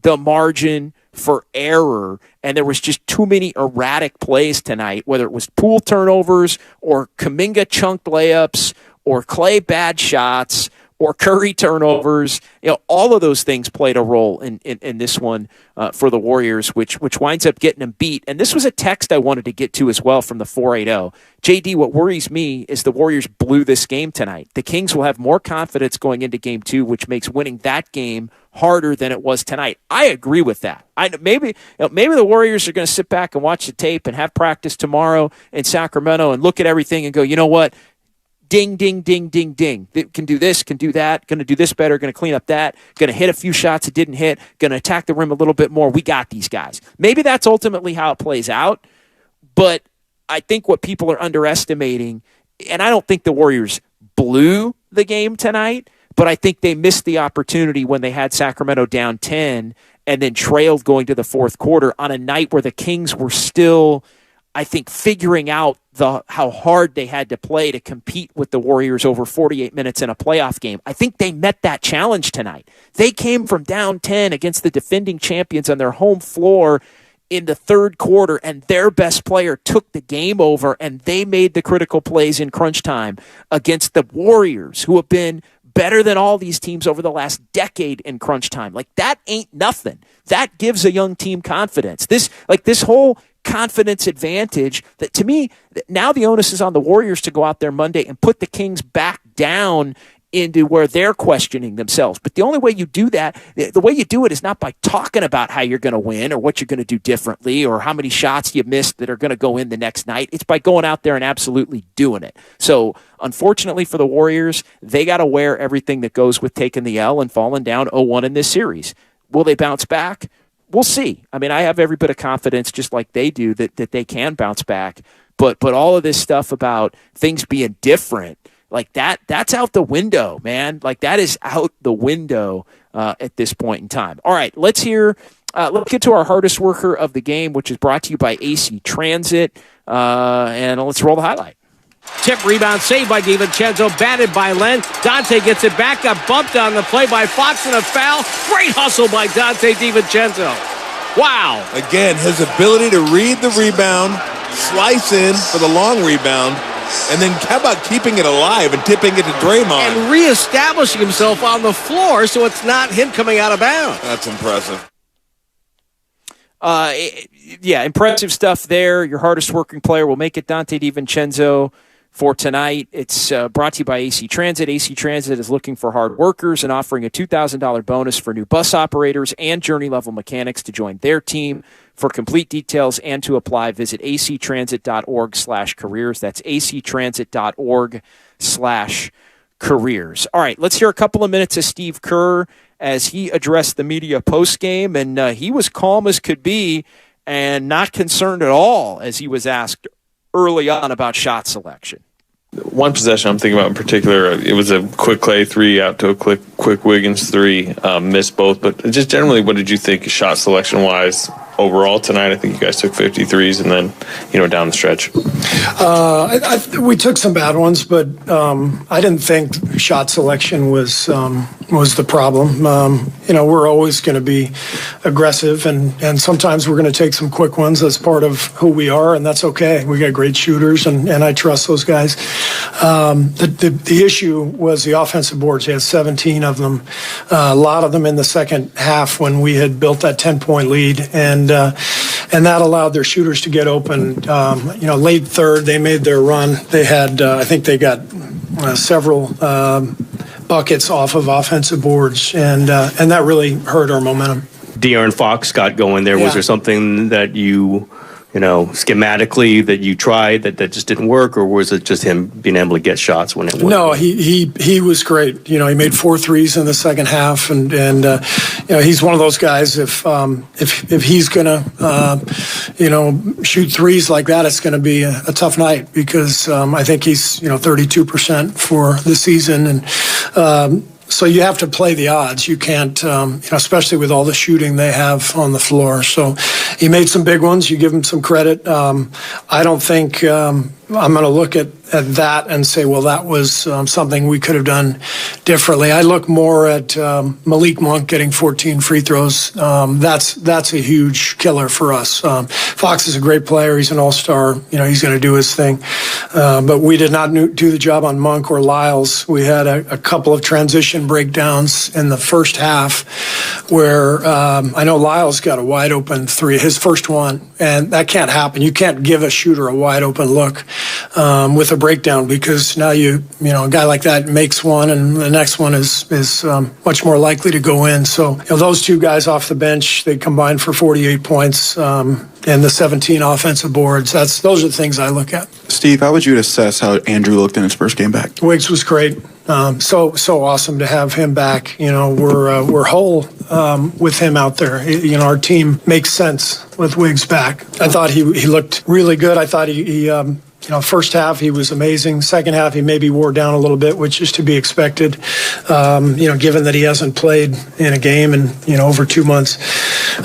the margin for error, and there was just too many erratic plays tonight, whether it was pool turnovers or Kuminga chunked layups or Clay bad shots, or Curry turnovers. All of those things played a role in this one for the Warriors, which winds up getting them beat. And this was a text I wanted to get to as well from the 480. JD, what worries me is the Warriors blew this game tonight. The Kings will have more confidence going into Game 2, which makes winning that game harder than it was tonight. I agree with that. Maybe the Warriors are going to sit back and watch the tape and have practice tomorrow in Sacramento and look at everything and go, you know what? Ding, ding, ding, ding, ding. They can do this, can do that, going to do this better, going to clean up that, going to hit a few shots it didn't hit, going to attack the rim a little bit more. We got these guys. Maybe that's ultimately how it plays out, but I think what people are underestimating, and I don't think the Warriors blew the game tonight, but I think they missed the opportunity when they had Sacramento down 10 and then trailed going to the fourth quarter on a night where the Kings were still, I think, figuring out how hard they had to play to compete with the Warriors over 48 minutes in a playoff game. I think they met that challenge tonight. They came from down 10 against the defending champions on their home floor in the third quarter, and their best player took the game over, and they made the critical plays in crunch time against the Warriors, who have been better than all these teams over the last decade in crunch time. Like, that ain't nothing. That gives a young team confidence. This whole confidence advantage, that to me, now the onus is on the Warriors to go out there Monday and put the Kings back down into where they're questioning themselves. But the only way you do that, the way you do it, is not by talking about how you're going to win or what you're going to do differently or how many shots you missed that are going to go in the next night. It's by going out there and absolutely doing it. So unfortunately for the Warriors, they got to wear everything that goes with taking the L and falling down 0-1 in this series. Will they bounce back? We'll see. I mean, I have every bit of confidence, just like they do, that they can bounce back. But all of this stuff about things being different, like that's out the window, man. Like, that is out the window at this point in time. All right, let's get to our hardest worker of the game, which is brought to you by AC Transit, and let's roll the highlight. Tip rebound saved by DiVincenzo, batted by Len. Dante gets it back, got bumped on the play by Fox and a foul. Great hustle by Dante DiVincenzo. Wow. Again, his ability to read the rebound, slice in for the long rebound, and then how about keeping it alive and tipping it to Draymond? And reestablishing himself on the floor so it's not him coming out of bounds. That's impressive. Impressive stuff there. Your hardest working player will make it Dante DiVincenzo for tonight. It's brought to you by AC Transit. AC Transit is looking for hard workers and offering a $2,000 bonus for new bus operators and journey-level mechanics to join their team. For complete details and to apply, visit actransit.org/careers. That's actransit.org/careers. All right, let's hear a couple of minutes of Steve Kerr as he addressed the media postgame, and he was calm as could be and not concerned at all as he was asked early on about shot selection. One possession I'm thinking about in particular, it was a quick Clay 3 out to a quick Wiggins 3, missed both. But just generally, what did you think shot selection-wise overall tonight? I think you guys took 53s and then, down the stretch. We took some bad ones, but I didn't think shot selection was the problem. We're always going to be aggressive, and sometimes we're going to take some quick ones. That's part of who we are, and that's okay. We got great shooters, and I trust those guys. The issue was the offensive boards. You had 17 of them, a lot of them in the second half when we had built that 10-point lead, and that allowed their shooters to get open. Late third, they made their run. They had, I think they got several buckets off of offensive boards, and that really hurt our momentum. De'Aaron Fox got going there. Yeah. Was there something that you schematically that you tried that just didn't work, or was it just him being able to get shots when it went? No, he was great. He made 4 threes in the second half, and he's one of those guys. If he's gonna shoot threes like that, it's going to be a tough night because I think he's 32% for the season, and so you have to play the odds. You can't, especially with all the shooting they have on the floor. So he made some big ones. You give him some credit. I don't think I'm going to look at that and say, well, that was something we could have done differently. I look more at Malik Monk getting 14 free throws. That's a huge killer for us. Fox is a great player. He's an all-star. He's going to do his thing. But we did not do the job on Monk or Lyles. We had a couple of transition breakdowns in the first half where I know Lyles got a wide-open 3, his first one, and that can't happen. You can't give a shooter a wide-open look with a breakdown, because now a guy like that makes one and the next one is much more likely to go in. So those two guys off the bench, they combined for 48 points and the 17 offensive boards. Those are the things I look at. Steve, how would you assess how Andrew looked in his first game back? Wiggs was great. So awesome to have him back. We're whole with him out there. Our team makes sense with Wiggs back. I thought he looked really good. I thought he first half he was amazing. Second half he maybe wore down a little bit, which is to be expected. Given that he hasn't played in a game in over 2 months.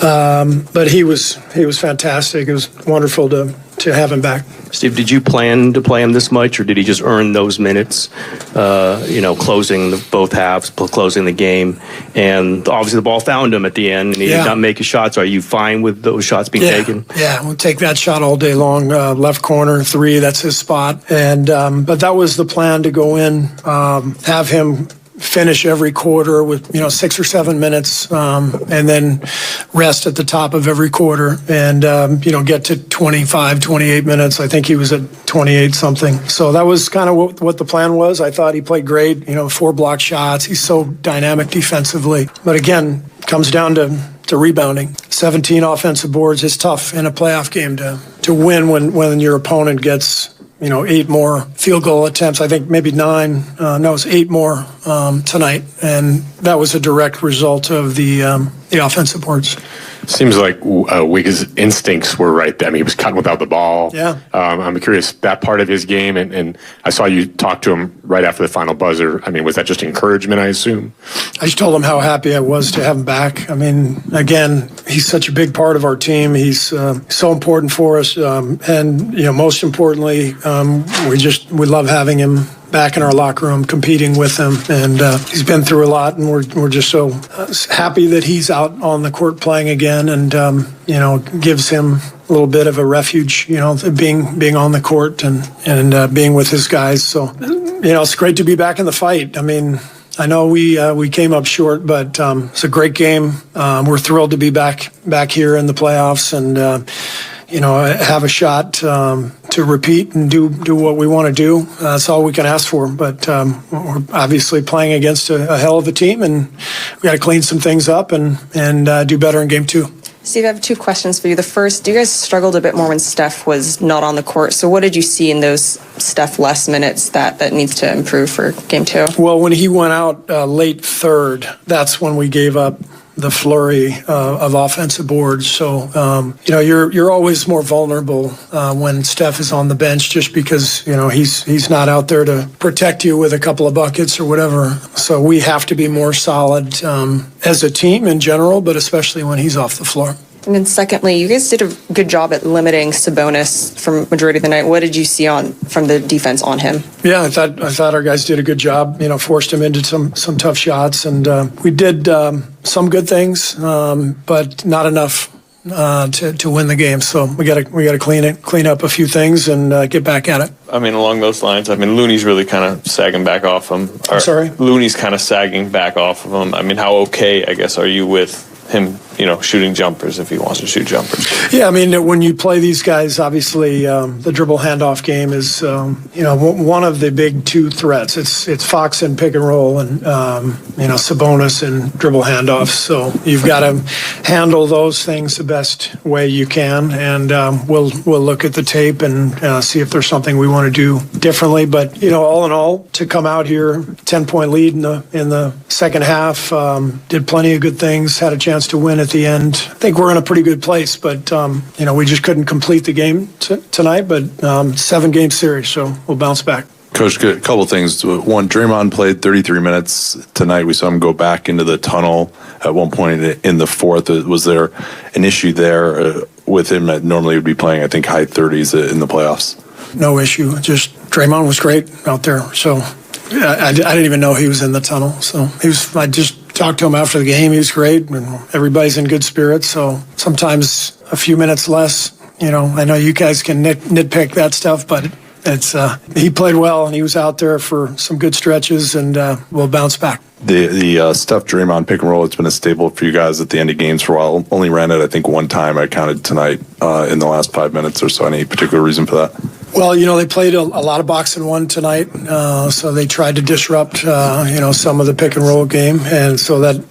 But he was fantastic. It was wonderful to have him back. Steve, did you plan to play him this much, or did he just earn those minutes, closing both halves, closing the game? And obviously the ball found him at the end, and he did not make his shots. Are you fine with those shots being taken? Yeah, we'll take that shot all day long. Left corner, 3, that's his spot. And but that was the plan, to go in, have him finish every quarter with 6 or 7 minutes, and then rest at the top of every quarter, and get to 25, 28 minutes. I think he was at 28 something. So that was kind of what the plan was. I thought he played great. 4 block shots. He's so dynamic defensively. But again, comes down to rebounding. 17 offensive boards is tough in a playoff game to win when your opponent gets 8 more field goal attempts. I think maybe 9. No, it was 8 more tonight, and that was a direct result of the offensive boards. Seems like Wiggs' instincts were right there. I mean, he was cutting without the ball. Yeah. I'm curious, that part of his game, and I saw you talk to him right after the final buzzer. I mean, was that just encouragement, I assume? I just told him how happy I was to have him back. I mean, again, he's such a big part of our team. He's so important for us. And, most importantly, we love having him back in our locker room, competing with him, and he's been through a lot, and we're just so happy that he's out on the court playing again, and gives him a little bit of a refuge, being on the court and being with his guys. So, it's great to be back in the fight. I mean, I know we came up short, but it's a great game. We're thrilled to be back here in the playoffs, and have a shot to repeat and do what we want to do. That's all we can ask for. But we're obviously playing against a hell of a team, and we got to clean some things up and do better in game 2. Steve, I have 2 questions for you. The first, you guys struggled a bit more when Steph was not on the court. So what did you see in those Steph-less minutes that needs to improve for game 2? Well, when he went out late third, that's when we gave up the flurry of offensive boards. So, you're always more vulnerable when Steph is on the bench, just because, he's not out there to protect you with a couple of buckets or whatever. So we have to be more solid as a team in general, but especially when he's off the floor. And then secondly, you guys did a good job at limiting Sabonis from majority of the night. What did you see from the defense on him? Yeah, I thought our guys did a good job. Forced him into some tough shots, and we did some good things, but not enough to win the game. So we got to clean up a few things and get back at it. I mean, along those lines, Looney's really kind of sagging back off him. Sorry? Looney's kind of sagging back off of him. I mean, how okay, I guess, are you with him, shooting jumpers if he wants to shoot jumpers? Yeah, I mean, when you play these guys, obviously the dribble handoff game is, one of the big 2 threats. It's Fox and pick and roll, and Sabonis and dribble handoffs. So you've got to handle those things the best way you can, and we'll look at the tape and see if there's something we want to do differently. But all in all, to come out here 10-point lead in the second half, did plenty of good things, had a chance to win at the end. I think we're in a pretty good place, but we just couldn't complete the game tonight. But 7-game series, so we'll bounce back. Coach, a couple of things. One, Draymond played 33 minutes tonight. We saw him go back into the tunnel at one point in the fourth. Was there an issue there with him? Normally he would be playing, I think, high 30s in the playoffs. No issue. Just Draymond was great out there. So I didn't even know he was in the tunnel. So I just talked to him after the game. He was great, and everybody's in good spirits. So sometimes a few minutes less, I know you guys can nitpick that stuff, but he played well, and he was out there for some good stretches, and we'll bounce back. The Steph Draymond pick and roll, it's been a staple for you guys at the end of games for a while. Only ran it, I think, one time I counted tonight in the last 5 minutes or so. Any particular reason for that? Well, they played a lot of box and one tonight, so they tried to disrupt, some of the pick and roll game, and so that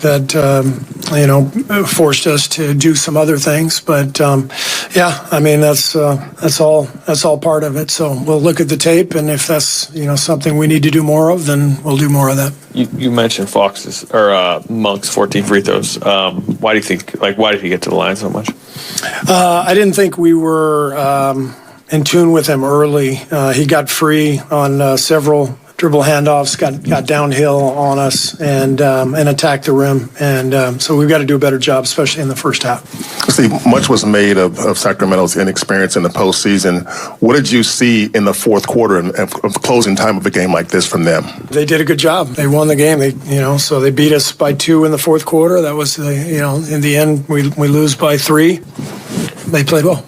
forced us to do some other things. But that's all part of it. So we'll look at the tape, and if that's something we need to do more of, then we'll do more of that. You mentioned Monk's 14 free throws. Why do you think? Why did he get to the line so much? I didn't think we were in tune with him early. He got free on several dribble handoffs, got downhill on us, and attacked the rim. And so we've got to do a better job, especially in the first half. See, much was made of Sacramento's inexperience in the postseason. What did you see in the fourth quarter and of closing time of a game like this from them? They did a good job. They won the game. So they beat us by 2 in the fourth quarter. That was in the end we lose by 3. They played well.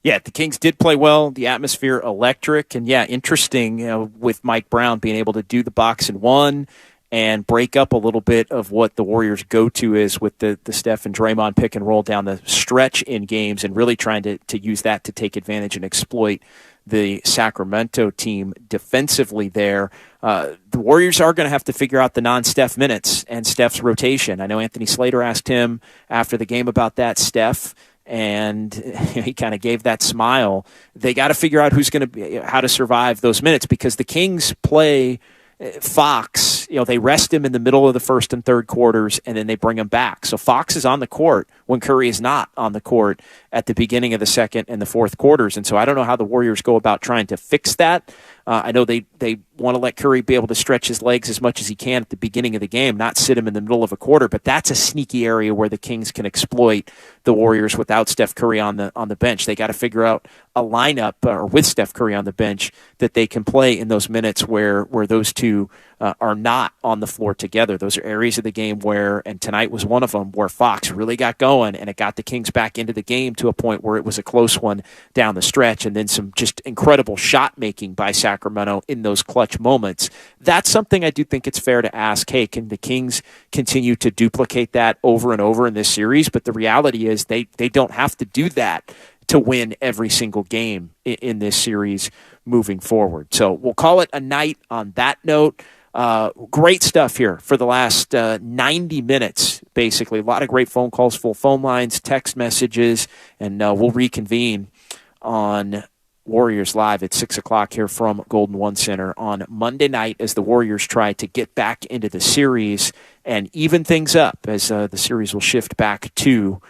Yeah, the Kings did play well. The atmosphere electric, and interesting with Mike Brown being able to do the box and one and break up a little bit of what the Warriors' go-to is with the Steph and Draymond pick and roll down the stretch in games, and really trying to use that to take advantage and exploit the Sacramento team defensively there. The Warriors are going to have to figure out the non-Steph minutes and Steph's rotation. I know Anthony Slater asked him after the game about that, Steph, and he kind of gave that smile. They got to figure out how to survive those minutes, because the Kings play Fox they rest him in the middle of the first and third quarters, and then they bring him back. So Fox is on the court when Curry is not on the court at the beginning of the second and the fourth quarters. And so I don't know how the Warriors go about trying to fix that. I know they want to let Curry be able to stretch his legs as much as he can at the beginning of the game, not sit him in the middle of a quarter, but that's a sneaky area where the Kings can exploit the Warriors without Steph Curry on the bench. They got to figure out a lineup, or with Steph Curry on the bench, that they can play in those minutes where those two are not on the floor together. Those are areas of the game where, and tonight was one of them, where Fox really got going, and it got the Kings back into the game to a point where it was a close one down the stretch, and then some just incredible shot making by Sacramento in those clutch moments. That's something I do think it's fair to ask, hey, can the Kings continue to duplicate that over and over in this series? But the reality is they don't have to do that to win every single game in this series moving forward. So we'll call it a night on that note. Great stuff here for the last 90 minutes, basically. A lot of great phone calls, full phone lines, text messages, and we'll reconvene on Warriors Live at 6 o'clock here from Golden One Center on Monday night as the Warriors try to get back into the series and even things up as the series will shift back to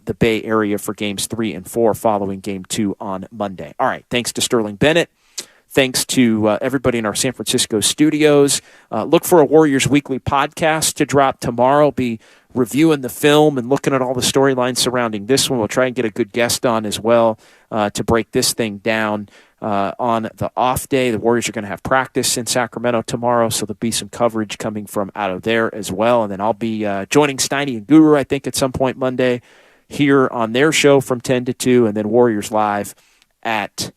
the Bay Area for games 3 and 4 following game 2 on Monday. All right, thanks to Sterling Bennett. Thanks to everybody in our San Francisco studios. Look for a Warriors Weekly podcast to drop tomorrow. Be reviewing the film and looking at all the storylines surrounding this one. We'll try and get a good guest on as well to break this thing down on the off day. The Warriors are going to have practice in Sacramento tomorrow, so there'll be some coverage coming from out of there as well. And then I'll be joining Steiny and Guru, I think, at some point Monday here on their show from 10 to 2, and then Warriors Live at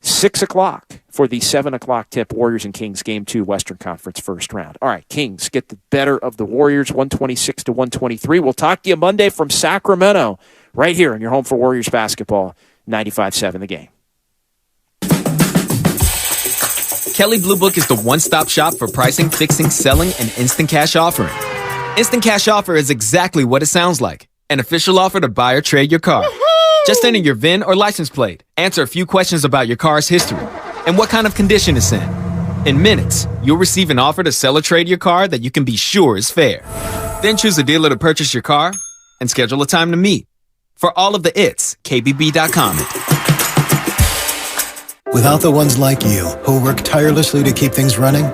6 o'clock for the 7 o'clock tip, Warriors and Kings Game 2 Western Conference first round. All right, Kings get the better of the Warriors, 126 to 123. We'll talk to you Monday from Sacramento, right here in your home for Warriors basketball, 95.7 The Game. Kelley Blue Book is the one-stop shop for pricing, fixing, selling, and instant cash offering. Instant cash offer is exactly what it sounds like. An official offer to buy or trade your car. Just enter your VIN or license plate, answer a few questions about your car's history, and what kind of condition it's in. In minutes, you'll receive an offer to sell or trade your car that you can be sure is fair. Then choose a dealer to purchase your car and schedule a time to meet. For all of the its, KBB.com. Without the ones like you, who work tirelessly to keep things running,